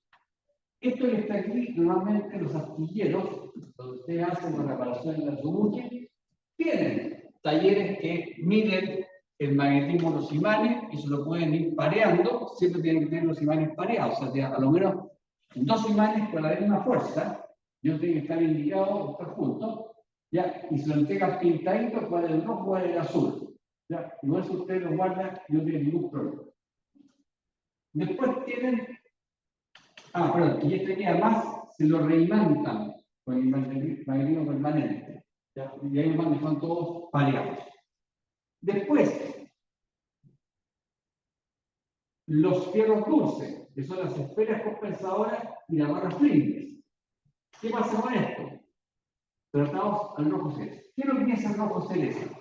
Esto que está aquí, normalmente los astilleros, donde ustedes hacen la reparación de su buque, tienen talleres que miden el magnetismo de los imanes y se lo pueden ir pareando, siempre tienen que tener los imanes pareados, o sea, a lo menos 2 imanes con la misma fuerza, yo tengo que estar indicado, estar juntos, ¿ya? Y se lo entregan pintadito, cuál es el rojo, cuál es el azul, ¿ya? Y con eso ustedes lo guardan y no tienen ningún problema. Después tienen, perdón, y este que además se lo reimantan con el magnetismo permanente, ¿ya? Y ahí los son todos pareados. Después, los fierros dulces, que son las esferas compensadoras y las barras flindes. ¿Qué pasa con esto? Tratamos al rojo celeste. ¿Qué es lo que es el rojo celeste?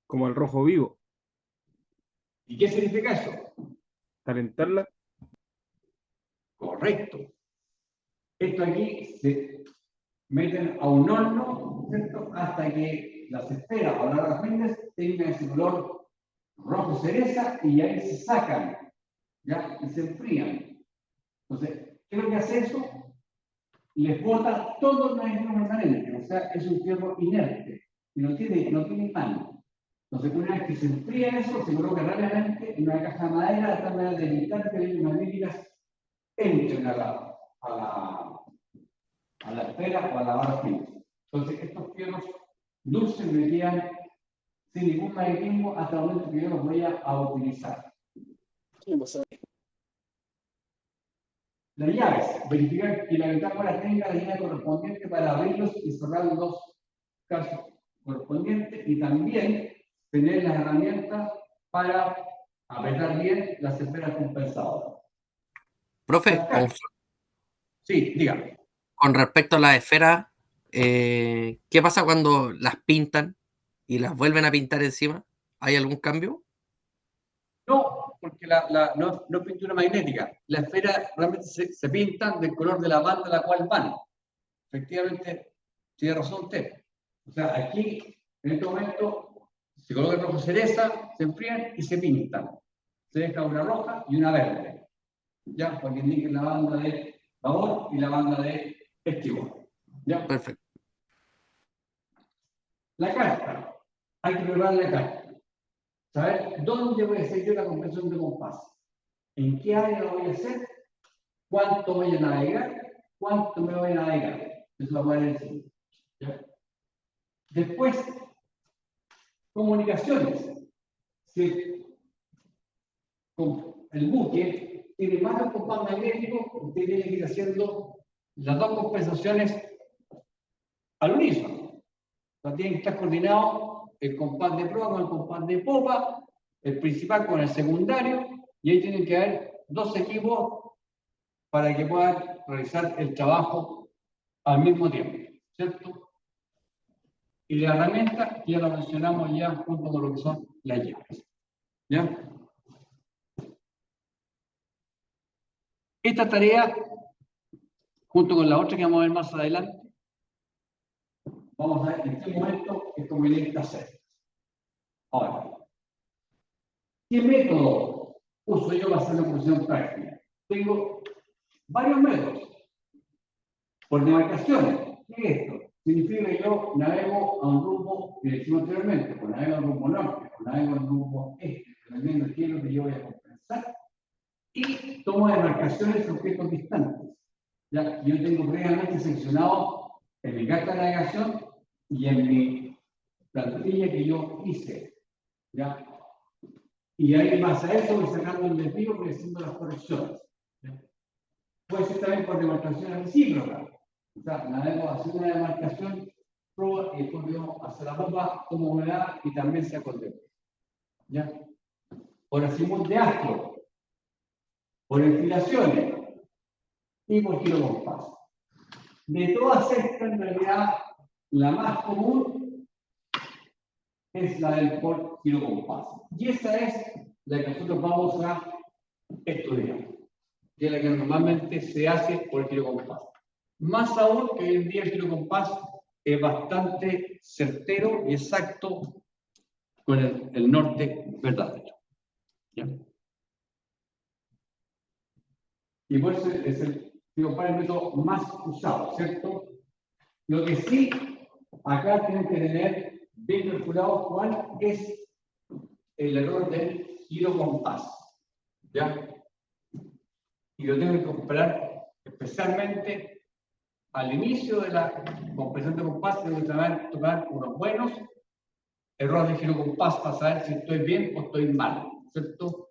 Como el rojo vivo, ¿Y qué significa eso? calentarla. Correcto. Esto aquí se meten a un horno, ¿cierto? Hasta que las esferas o las fines tengan ese color rojo cereza y ahí se sacan, ¿ya? Y se enfrían. Entonces, ¿qué es lo que hace eso? Les bota todo el nitrogen permanente, o sea, es un fierro inerte, y no tiene mano. Entonces, una vez que se enfría eso, se coloca rápidamente en una caja de madera, de tal manera de evitar que las magnéticas entren a la esfera o a la barra fina. Entonces, estos fierros dulces me quedan sin ningún magnetismo hasta el momento que yo los voy a utilizar. Las llaves, verificar que la bitácora tenga la llave correspondiente para abrirlos y cerrar los dos casos correspondientes y también tener las herramientas para apretar bien las esferas compensadoras. Profe, Sí, dígame. con respecto a las esferas, ¿qué pasa cuando las pintan y las vuelven a pintar encima? ¿Hay algún cambio? No, porque no es pintura magnética. Las esferas realmente se pintan del color de la banda a la cual van. Efectivamente, tiene razón usted. O sea, aquí, en este momento, se coloca el rojo cereza, se enfrían y se pintan. Se deja una roja y una verde. Ya, para que indiquen la banda de favor y la banda de estribor. ¿Ya? Perfecto. La carta. Hay que preparar la carta. Saber dónde voy a hacer yo la compresión de compás. ¿En qué área lo voy a hacer? ¿Cuánto voy a navegar? ¿Cuánto me voy a navegar? Eso lo voy a decir. ¿Ya? Después, comunicaciones. Si el buque tiene más de un compás magnético, usted tiene que ir haciendo las dos compensaciones al unísono. O sea, tiene que estar coordinado el compás de proa con el compás de popa, el principal con el secundario, y ahí tienen que haber dos equipos para que puedan realizar el trabajo al mismo tiempo, ¿cierto? Y la herramienta, ya la mencionamos ya junto con lo que son las llaves. ¿Ya? Esta tarea, junto con la otra que vamos a ver más adelante, vamos a ver en qué momento es conveniente hacer. Ahora, ¿qué método uso yo para hacer la función práctica? Tengo varios métodos. Por demarcaciones. ¿Qué es esto? Significa que yo navego a un rumbo que decimos anteriormente, o navego a un rumbo norte, o navego a un rumbo este, dependiendo qué es lo que yo voy a compensar. Y tomo demarcaciones de objetos distantes. ¿Ya? Yo tengo previamente seleccionado en mi carta de navegación y en mi plantilla que yo hice. ¿Ya? Y ahí en base a eso voy sacando el desvío y haciendo las correcciones. ¿Ya? Puede ser también por demarcación recíproca. O sea, navego hacia una demarcación, prueba y después veo hacia la popa como me da y también se aconde. ¿Ya? Por azimut de astro, por enfilaciones y por kilocompás. De todas estas, en realidad, la más común es la del por kilocompás. Y esa es la que nosotros vamos a estudiar, que es la que normalmente se hace por el kilocompás. Más aún que hoy en día el kilocompás es bastante certero y exacto con el norte verdadero. ¿Ya? Y por eso es el kilocompás el método más usado, ¿cierto? Lo que sí, acá tienen que tener bien calculado cuál es el error del kilocompás. ¿Ya? Y lo tengo que comparar especialmente al inicio de la compresión de compás, tengo que tomar unos buenos errores de girocompás para saber si estoy bien o estoy mal, ¿cierto?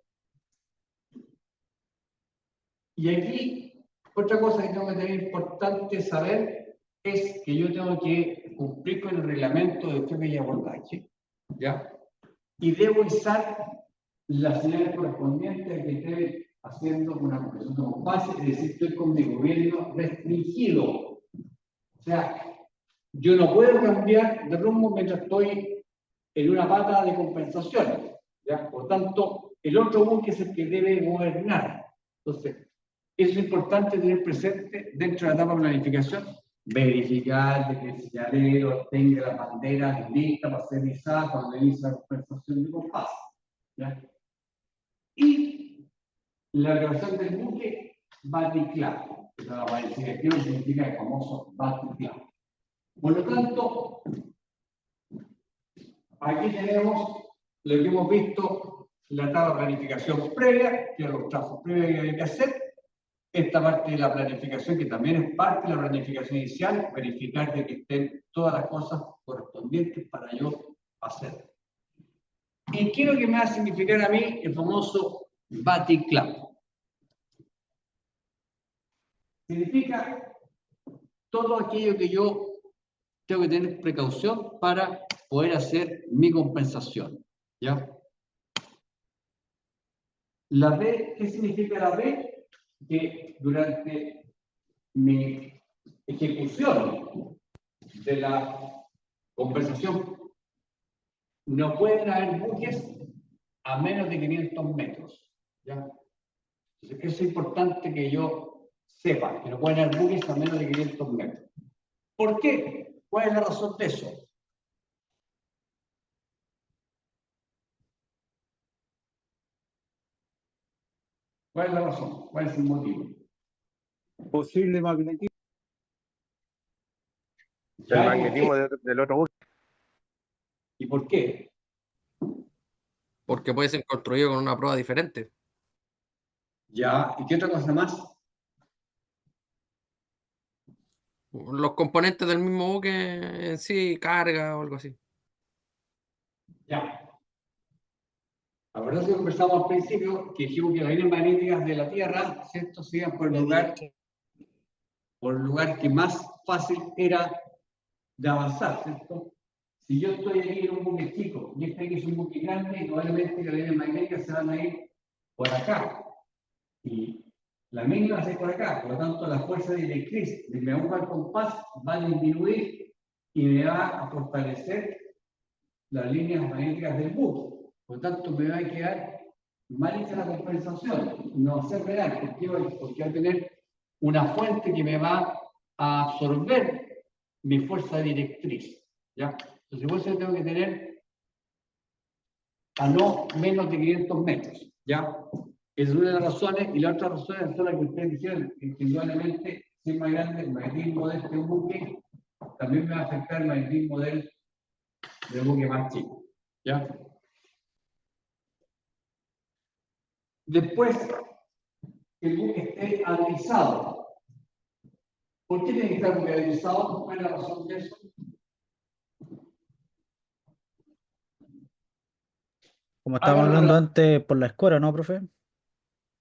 Y aquí, otra cosa que tengo que tener importante saber es que yo tengo que cumplir con el reglamento de choque y abordaje, ¿ya? Y debo usar las señales correspondientes a que esté haciendo una compresión de compás, es decir, estoy con mi gobierno restringido. O sea, yo no puedo cambiar de rumbo mientras estoy en una pata de compensación. ¿Ya? Por tanto, el otro buque es el que debe gobernar. Entonces, eso es importante tener presente dentro de la etapa de planificación verificar de que el señalero tenga las banderas listas para ser izadas cuando inicia la compensación de compás. ¿Ya? Y la grabación del buque baticlado. La verificación significa el famoso baticlado. Por lo tanto, aquí tenemos lo que hemos visto, la tabla de planificación previa, que son los trazos previos que hay que hacer. Esta parte de la planificación, que también es parte de la planificación inicial, verificar de que estén todas las cosas correspondientes para yo hacer. ¿Y qué es lo que me va a significar a mí el famoso baticlado? Significa todo aquello que yo tengo que tener precaución para poder hacer mi compensación. ¿Ya? La B, ¿qué significa la B? Que durante mi ejecución de la compensación no pueden haber buques a menos de 500 metros. ¿Ya? Entonces, es importante que yo sepa que no pueden haber buques a menos de 500 metros. ¿Por qué? ¿Cuál es la razón de eso? ¿Cuál es la razón? ¿Cuál es el motivo? Posible magnetismo. El magnetismo del otro buque. ¿Y por qué? Porque puede ser construido con una prueba diferente. Ya, ¿y qué otra cosa más? Los componentes del mismo buque en sí, carga o algo así. Ya. La verdad es que conversamos al principio, que dijimos que las líneas magnéticas de la Tierra, ¿cierto?, se iban por el lugar que más fácil era de avanzar, ¿cierto? Si yo estoy aquí en un buque chico y este aquí es un buque grande, probablemente las líneas magnéticas se van a ir por acá. Y la mínima va a ser por acá, por lo tanto la fuerza directriz de mi aguja al compás va a disminuir y me va a fortalecer las líneas magnéticas del buque. Por lo tanto, me va a quedar mal hecha la compensación, no va a ser real, porque va a tener una fuente que me va a absorber mi fuerza directriz. ¿Ya? Entonces, por eso tengo que tener a no menos de 500 metros. ¿Ya? Esa es una de las razones, y la otra razón es la que ustedes dijeron, que indudablemente, si es más grande el magnetismo de este buque, también me va a afectar el magnetismo del buque más chico. ¿Ya? Después, el buque esté analizado. ¿Por qué tiene que estar buque analizado? ¿Cuál es la razón de eso? Como estábamos hablando antes por la escuela, ¿no, profe?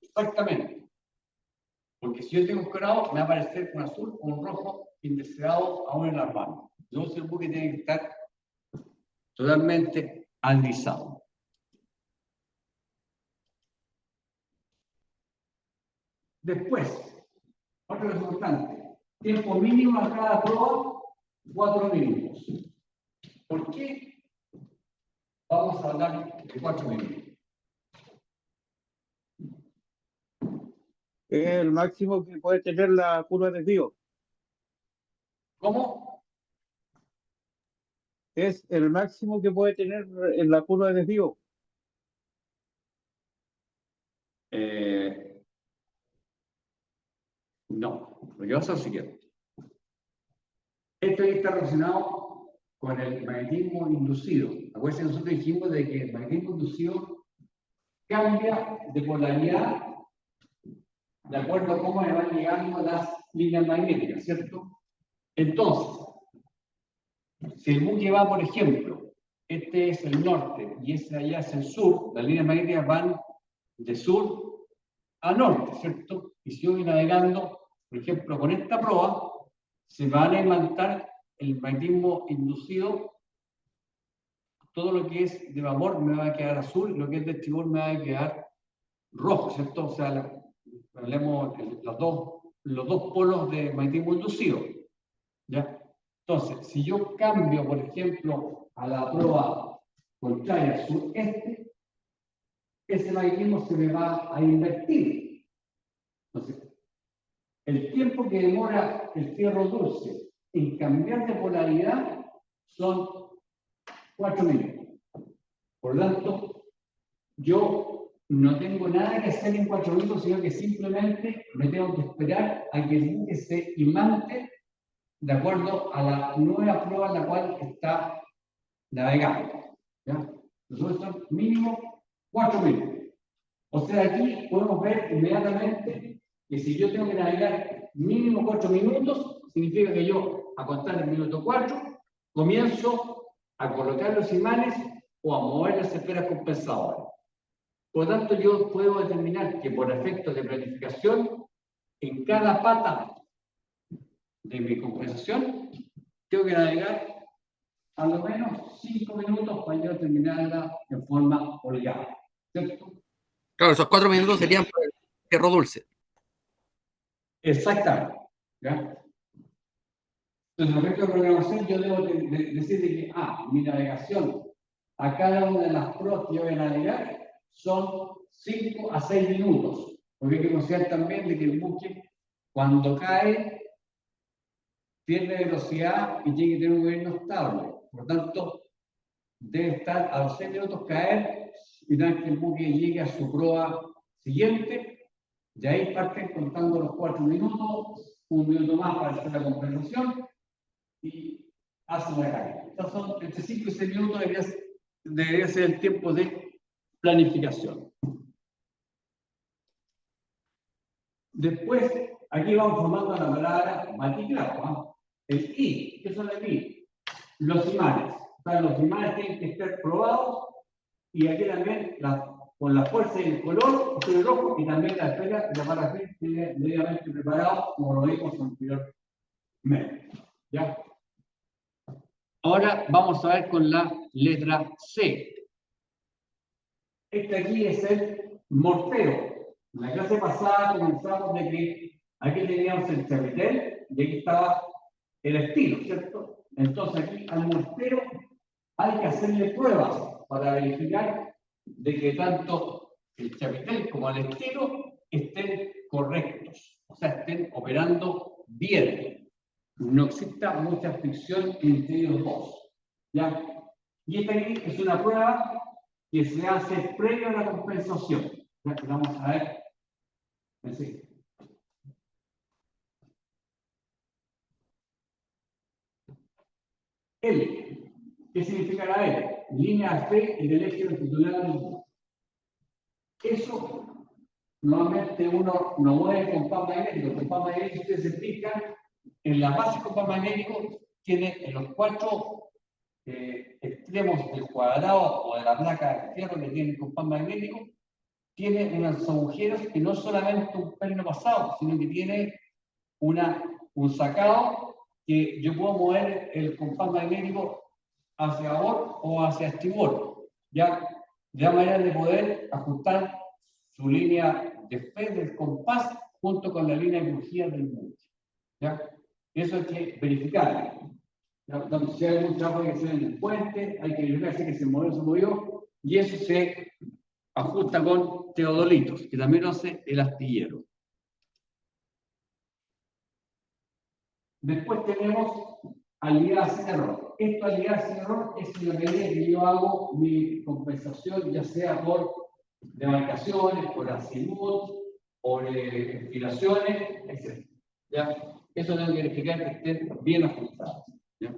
Exactamente. Porque si yo tengo escorado, me va a aparecer un azul o un rojo indeseado aún en las manos. Entonces el buque tiene que estar totalmente analizado. Después, otra cosa importante, tiempo mínimo a cada prueba, 4 minutos. ¿Por qué vamos a hablar de 4 minutos? Es el máximo que puede tener la curva de desvío. ¿Cómo? Es el máximo que puede tener en la curva de desvío. No, lo que pasa es lo siguiente. Esto está relacionado con el magnetismo inducido. Acuérdense, nosotros dijimos de que el magnetismo inducido cambia de polaridad de acuerdo a cómo le van llegando las líneas magnéticas, ¿cierto? Entonces, si el buque va, por ejemplo, este es el norte y ese allá es el sur, las líneas magnéticas van de sur a norte, ¿cierto? Y si yo voy navegando, por ejemplo, con esta proa, se van a imantar el magnetismo inducido, todo lo que es de vapor me va a quedar azul, lo que es de estribor me va a quedar rojo, ¿cierto? O sea, hablemos de los dos polos de magnetismo inducido, ¿ya? Entonces, si yo cambio, por ejemplo, a la proa contraria sureste, ese magnetismo se me va a invertir. Entonces, el tiempo que demora el fierro dulce en cambiar de polaridad son 4 minutos. Por lo tanto, yo no tengo nada que hacer en 4 minutos, sino que simplemente me tengo que esperar a que el buque se imante de acuerdo a la nueva prueba en la cual está navegando. ¿Ya? Nosotros son mínimo 4 minutos. O sea, aquí podemos ver inmediatamente que si yo tengo que navegar mínimo 4 minutos, significa que yo, a contar el minuto 4, comienzo a colocar los imanes o a mover las esferas compensadoras. Por lo tanto, yo puedo determinar que por efectos de planificación, en cada pata de mi compensación, tengo que navegar a lo menos 5 minutos para yo terminarla en forma holgada. ¿Cierto? Claro, esos 4 minutos serían por el fierro dulce. Exactamente. ¿Ya? Entonces, respecto a la programación, yo debo decirle que, mi navegación a cada una de las pruebas que yo voy a navegar son 5 a 6 minutos. Porque hay que considerar también de que el buque, cuando cae, pierde velocidad y tiene que tener un gobierno estable. Por lo tanto, debe estar a los 6 minutos caer y una vez que el buque llegue a su prueba siguiente, de ahí parten contando los 4 minutos, 1 minuto más para hacer la compensación y hacen la caída. Estos son entre 5 y 6 minutos, debería ser el tiempo de planificación. Después, aquí vamos formando la palabra batigrafo. ¿Ah? El I, ¿qué son el I? Los imanes. O sea, los imanes tienen que estar probados y aquí también con la fuerza y el color, el rojo, y también la esfera de la barra tiene debidamente preparado, como lo vimos anteriormente. ¿Ya? Ahora vamos a ver con la letra C. Este aquí es el mortero. En la clase pasada comenzamos de que aquí teníamos el chapitel y aquí estaba el estilo, ¿cierto? Entonces aquí al mortero hay que hacerle pruebas para verificar de que tanto el chapitel como el estilo estén correctos, o sea, estén operando bien. No exista mucha fricción entre ellos dos. ¿Ya? Y esta aquí es una prueba que se hace previo a la compensación. ¿Ya? Vamos a ver. Así. L. ¿Qué significa la L? Línea P y del eje longitudinal del buque. Eso normalmente uno no mueve con compás magnético. El compás magnético, ustedes se fijan, en la base del compás magnético tiene en los 4 extremos del cuadrado o de la placa de fierro que tiene el compás magnético, tiene unos agujeros que no solamente un perno pasado, sino que tiene un sacado que yo puedo mover el compás magnético hacia babor o hacia estribor, ¿ya? De la manera de poder ajustar su línea de fe del compás junto con la línea de bujía del buque. ¿Ya? Eso hay que verificarlo. Entonces, si hay algún trabajo que hacer en el puente, hay que verificar si que se movió, y eso se ajusta con teodolitos, que también lo hace el astillero. Después tenemos habilidad sin error. Esta habilidad sin error es en la medida que yo hago mi compensación, ya sea por demarcaciones, por azimut, por filaciones, etc. ¿Ya? Eso tengo que verificar que estén bien ajustados. ¿Ya?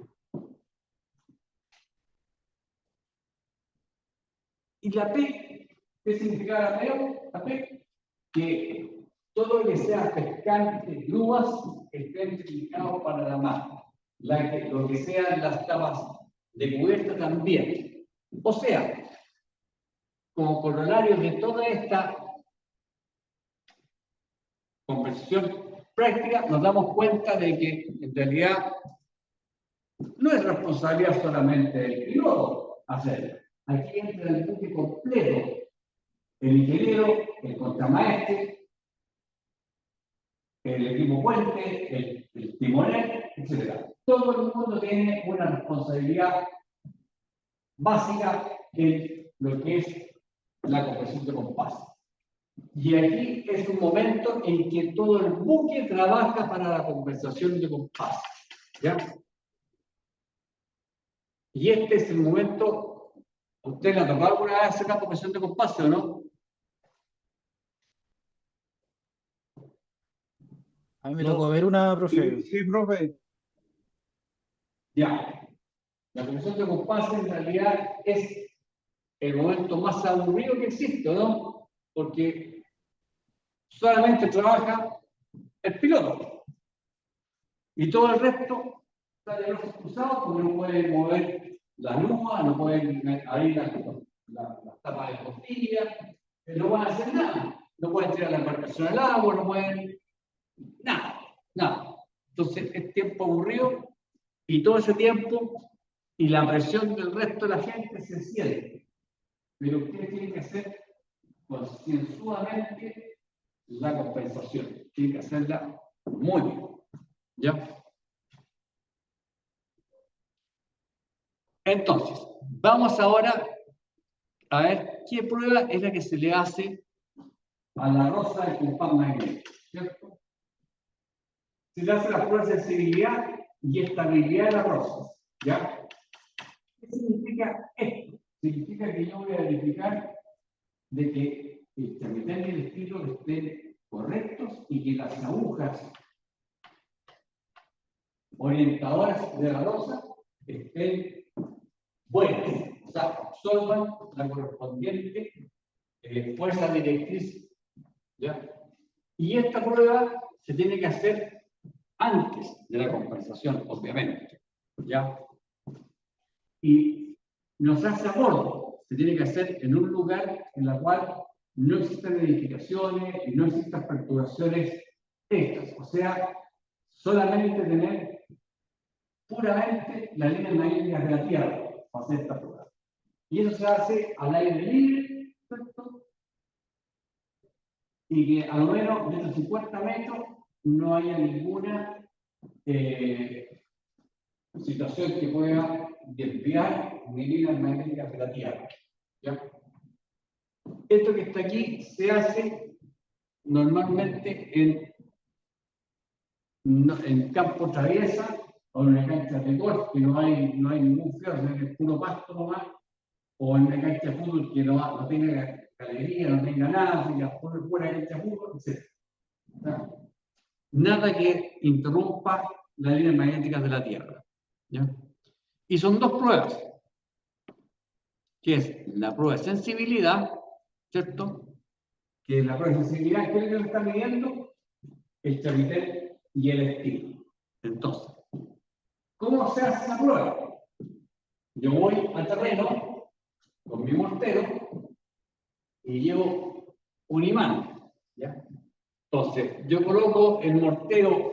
¿Y la P? ¿Qué significa la P? La P, que todo lo que sea pescante, grúas, estén dedicados para la mar. Lo que sean las tapas de cubierta también. O sea, como corolario de toda esta conversación práctica, nos damos cuenta de que en realidad no es responsabilidad solamente del piloto hacerlo. Aquí entra el buque completo, el ingeniero, el contramaestre, el equipo puente, el timonel, etc. Todo el mundo tiene una responsabilidad básica en lo que es la compensación de compás. Y aquí es un momento en que todo el buque trabaja para la compensación de compás. ¿Ya? Y este es el momento. ¿Usted le ha tocado alguna vez hacer la compresión de compás, o no? A mí me No. tocó ver una, profe. Sí, profe. Ya. La compresión de compás en realidad es el momento más aburrido que existe, ¿no? Porque solamente trabaja el piloto. Y todo el resto está de brazos cruzados porque no puede mover la luma, no pueden abrir las tapas de costilla, no pueden hacer nada. No pueden tirar la embarcación al agua, no pueden. Nada, nada. Entonces es tiempo aburrido y todo ese tiempo y la presión del resto de la gente se siente. Pero ustedes tienen que hacer concienzudamente la compensación. Tienen que hacerla muy bien. ¿Ya? Entonces, vamos ahora a ver qué prueba es la que se le hace a la rosa del compás magnético, ¿cierto? Se le hace la prueba de sensibilidad y estabilidad de las rosas, ¿ya? ¿Qué significa esto? Significa que yo voy a verificar de que el chamitán y el estilo estén correctos y que las agujas orientadoras de la rosa estén buenas, o sea, absorban la correspondiente fuerza directriz, ¿ya? Y esta prueba se tiene que hacer antes de la compensación, obviamente, ¿ya? Y no se hace a bordo, se tiene que hacer en un lugar en el cual no existan edificaciones y no existan perturbaciones extras, o sea, solamente tener puramente la línea magnética de la Tierra para hacer esta prueba. Y eso se hace al aire libre, ¿cierto? Y que a lo menos de los 50 metros no haya ninguna situación que pueda desviar mi línea magnética de la Tierra. ¿Ya? Esto que está aquí se hace normalmente en campo traviesa o en una cancha de golf, que no hay ningún fierro, sino que es puro pasto nomás, o en una cancha de fútbol que no tenga galería, no tenga nada, tenga pura cancha de fútbol, etc. Nada que interrumpa las líneas magnéticas de la Tierra. ¿Ya? Y son dos pruebas, que es la prueba de sensibilidad, ¿cierto? Que es la prueba de sensibilidad, ¿qué es lo que está midiendo? El chapitel y el estilo. Entonces, ¿cómo se hace esa prueba? Yo voy al terreno con mi mortero y llevo un imán, ¿ya? Entonces, yo coloco el mortero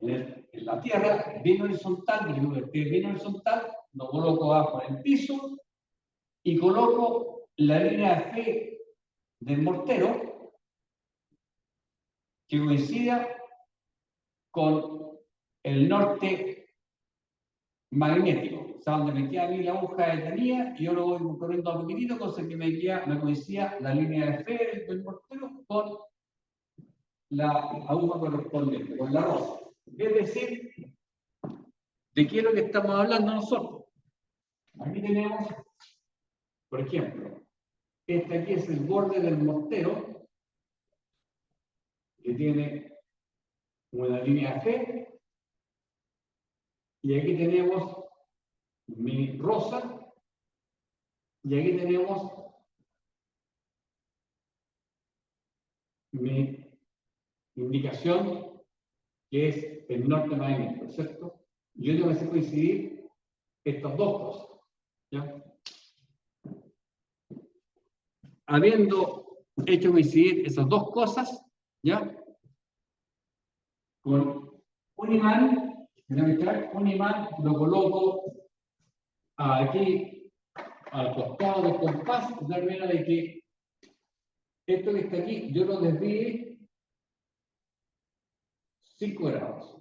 en la tierra, bien horizontal, bien horizontal, lo coloco abajo en el piso y coloco la línea de fe del mortero que coincida con el norte magnético, o sea, donde me queda a mí la aguja detenida y yo lo voy corriendo a poquitito, cosa que me coincida la línea de fe del mortero con la aguja correspondiente, con la rosa. Es decir, ¿de qué es lo que estamos hablando nosotros? Aquí tenemos, por ejemplo, este aquí es el borde del mortero, que tiene una línea G, y aquí tenemos mi rosa, y aquí tenemos mi indicación, que es el norte magnético, ¿cierto? Yo tengo que hacer coincidir estas dos cosas, ¿ya? Habiendo hecho coincidir esas dos cosas, ¿ya? Con un imán, un imán lo coloco aquí al costado del compás, de tal manera de que esto que está aquí, yo lo desvíe 5 grados.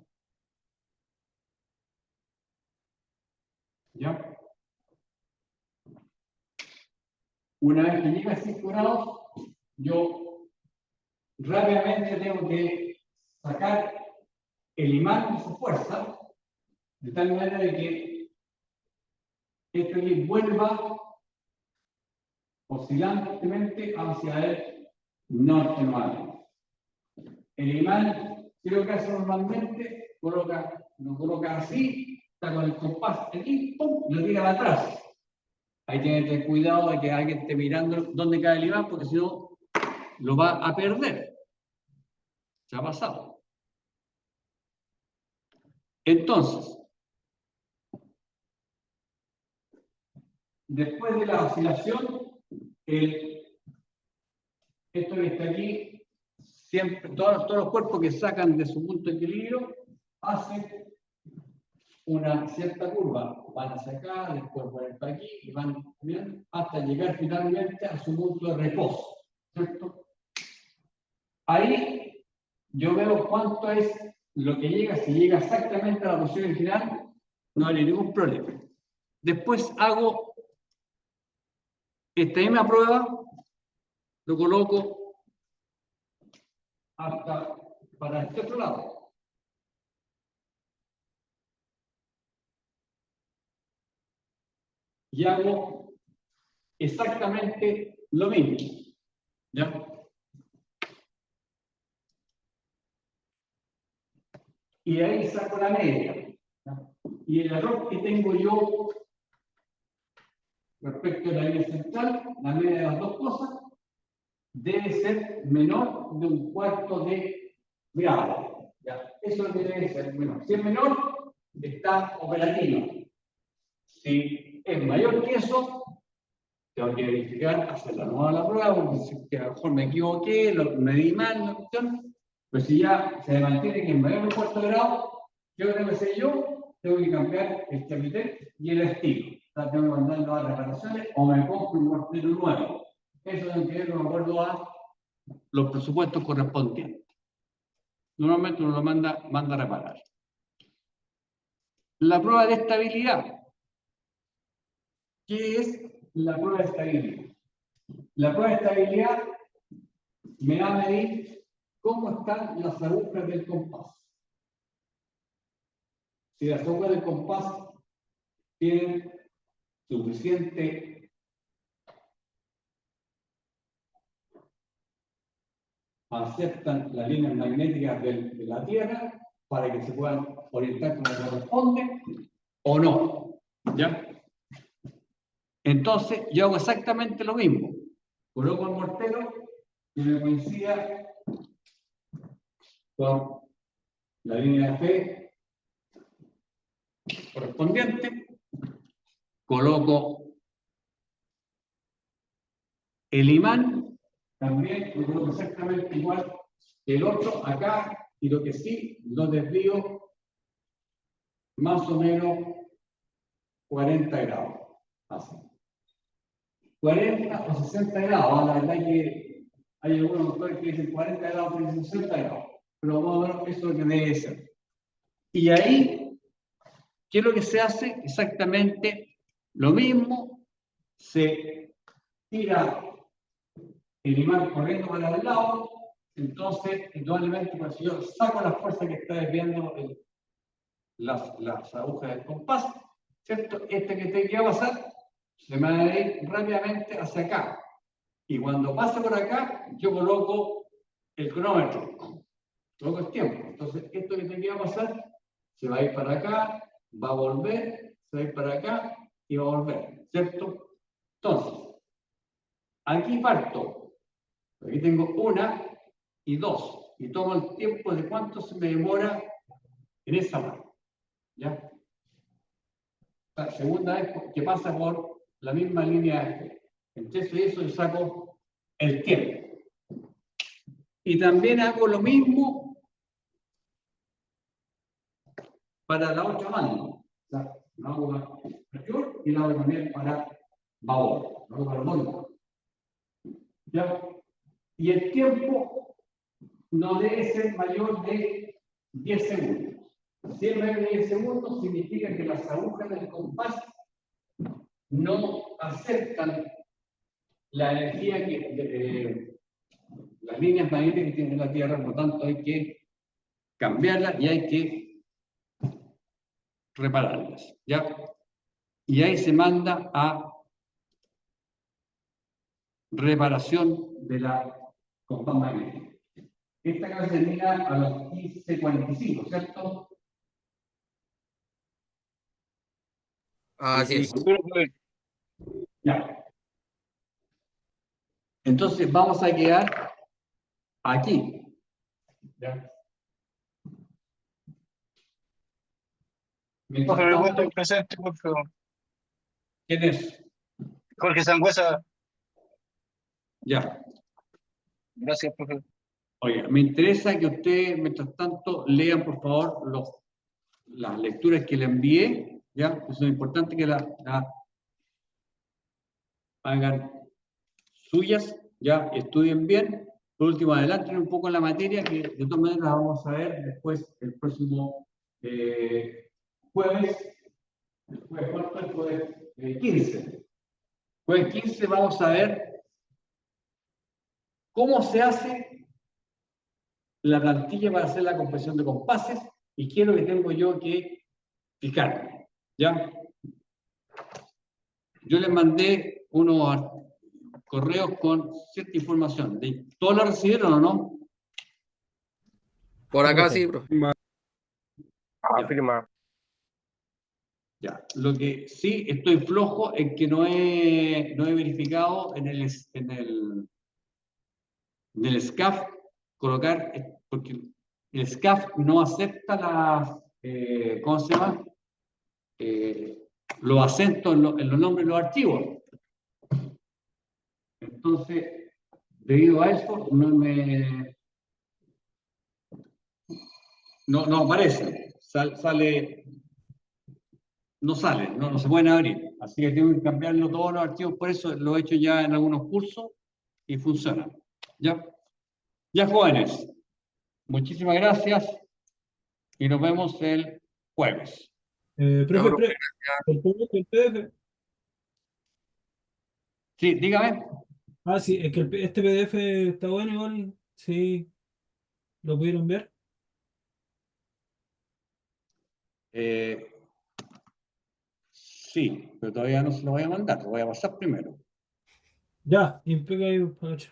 ¿Ya? Una vez que llega a 5 grados, yo rápidamente tengo que sacar el imán de su fuerza de tal manera de que esto aquí vuelva oscilantemente hacia el norte nuevamente. El imán, si lo que hace normalmente, lo coloca así, está con el compás aquí, ¡pum!, y lo tira para atrás. Ahí tiene que tener cuidado de que alguien esté mirando dónde cae el imán, porque si no, lo va a perder. Se ha pasado. Entonces, después de la oscilación, esto que está aquí, siempre, todos los cuerpos que sacan de su punto de equilibrio, hacen una cierta curva. Van hacia acá, después vuelven para aquí, y van bien, hasta llegar finalmente a su punto de reposo. ¿Cierto? Ahí yo veo cuánto es lo que llega, si llega exactamente a la posición original, no hay ningún problema. Después hago esta misma prueba, lo coloco hasta para este otro lado. Y hago exactamente lo mismo. ¿Ya? Y de ahí saco la media. ¿Ya? Y el error que tengo yo respecto a la línea central, la media de las dos cosas, debe ser menor de 1/4 de grado. ¿Ya? Eso es lo que debe ser menor. Si es menor, está operativo. Si es mayor que eso, tengo que verificar, hacer la nueva prueba, porque a lo mejor me equivoqué, lo medí mal, la cuestión. Pero si ya se mantiene que es mayor de 1/4 de grado, ¿qué tengo que hacer yo? Tengo que cambiar el chapitel y el estilo. O sea, tengo que mandar nuevas reparaciones o me compro un mortero nuevo. Eso tengo que ver de acuerdo a los presupuestos correspondientes. Normalmente uno lo manda a reparar. La prueba de estabilidad. ¿Qué es la prueba de estabilidad? La prueba de estabilidad me va a medir cómo están las agujas del compás. Si las agujas del compás tienen suficiente aceptan las líneas magnéticas de la Tierra para que se puedan orientar como corresponde o no. ¿Ya? Entonces, yo hago exactamente lo mismo. Coloco el mortero que me coincida con la línea de fe correspondiente. Coloco el imán, también lo coloco exactamente igual que el otro acá, y lo que sí, lo desvío más o menos 40 grados. Así. 40 o 60 grados, la verdad que hay algunos autores que dicen 40 grados, que dicen 60 grados, pero más o menos eso es lo que debe ser. Y ahí, ¿qué es lo que se hace? Exactamente lo mismo, se tira el imán corriendo para el lado, entonces, indudablemente, pues, si yo saco la fuerza que está desviando las agujas del compás, ¿cierto? Este que va a pasar se me va a ir rápidamente hacia acá. Y cuando pase por acá, yo coloco el cronómetro, coloco el tiempo. Entonces, esto que va a pasar se va a ir para acá, va a volver, se va a ir para acá y va a volver, ¿cierto? Entonces, aquí parto. Aquí tengo 1 y 2. Y tomo el tiempo de cuánto se me demora en esa parte. ¿Ya? La segunda vez que pasa por la misma línea de fe. Entonces, eso yo saco el tiempo. Y también hago lo mismo para la otra mano. O sea, lo hago para y lo hago también para babor. Lo hago para los. ¿Ya? Y el tiempo no debe ser mayor de 10 segundos. Si es mayor de 10 segundos, significa que las agujas del compás no aceptan la energía que las líneas magnéticas que tiene la Tierra, por lo tanto hay que cambiarlas y hay que repararlas, ¿ya? Y ahí se manda a reparación de la compás magnética. Esta clase termina a las 15:45, ¿cierto? Así es. Ya. Entonces vamos a quedar aquí. ¿Ya? Mientras Profe, ¿me tanto, puedo presente, por favor? ¿quién es? Jorge Sangüesa. Ya. Gracias, profe. Oiga, me interesa que ustedes, mientras tanto, lean, por favor, las lecturas que le envié, ¿ya? Que son importantes que las hagan suyas, ya, estudien bien. Por último, adelanten un poco la materia, que de todas maneras la vamos a ver después el próximo jueves. El jueves, ¿cuánto? El jueves 15. Jueves 15 vamos a ver cómo se hace la plantilla para hacer la compresión de compases y qué es lo que tengo yo que fijarme, ¿ya? Yo les mandé unos correos con cierta información. ¿Todos la recibieron o no? Por acá profe. sí, profe. Afirma. Ya. Lo que sí estoy flojo es que no he verificado en el SCAF colocar, porque el SCAF no acepta ¿cómo se llama? Los acentos en los nombres de los archivos. Entonces, debido a eso, no aparece. No sale, no se pueden abrir. Así que tengo que cambiarlo todos los archivos, por eso lo he hecho ya en algunos cursos y funciona. ¿Ya? Ya, jóvenes, muchísimas gracias y nos vemos el jueves. Profe, el PDF. Sí, dígame. Ah, sí, es que este PDF está bueno igual. Sí, lo pudieron ver. Sí, pero todavía no se lo voy a mandar, lo voy a pasar primero. Ya, impecable, Panocho.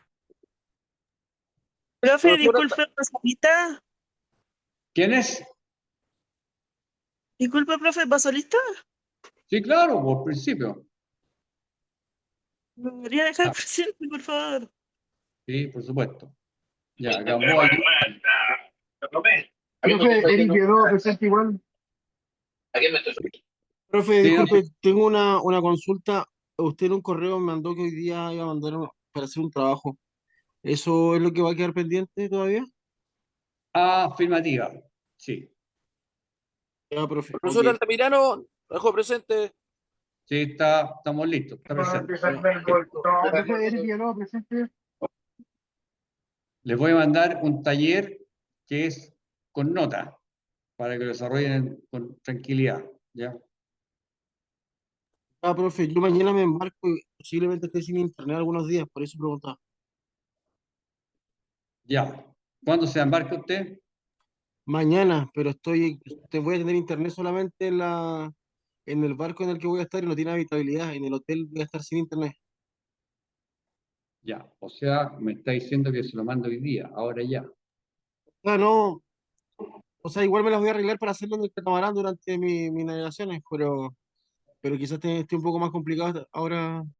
Profe, disculpe, ¿pasolista? ¿Quién es? Disculpe, profe, ¿pasolista? Sí, claro, por principio. ¿Me podría dejar presente, por favor? Sí, por supuesto. Ya, Gamboa. Profe, Eric quedó presente igual. Profe, Sí, no, disculpe, tengo una consulta. Usted en un correo me mandó que hoy día iba a mandar para hacer un trabajo. ¿Eso es lo que va a quedar pendiente todavía? afirmativa. Sí, Ya, profe. Profesor Ok. Altamirano, dejo presente. sí, estamos listos, está presente. Profe, Eric quedó presente. Les voy a mandar un taller que es con nota, para que lo desarrollen con tranquilidad. ¿Ya? Ah, profe, yo mañana me embarco y posiblemente esté sin internet algunos días, por eso preguntaba. Ya. ¿Cuándo se embarca usted? Mañana, pero te voy a tener internet solamente en el barco en el que voy a estar y no tiene habitabilidad. En el hotel voy a estar sin internet. Ya. O sea, me está diciendo que se lo mando hoy día, ahora ya. Ah, no, o sea, igual me las voy a arreglar para hacerlo en el catamarán durante mis navegaciones, pero quizás esté un poco más complicado ahora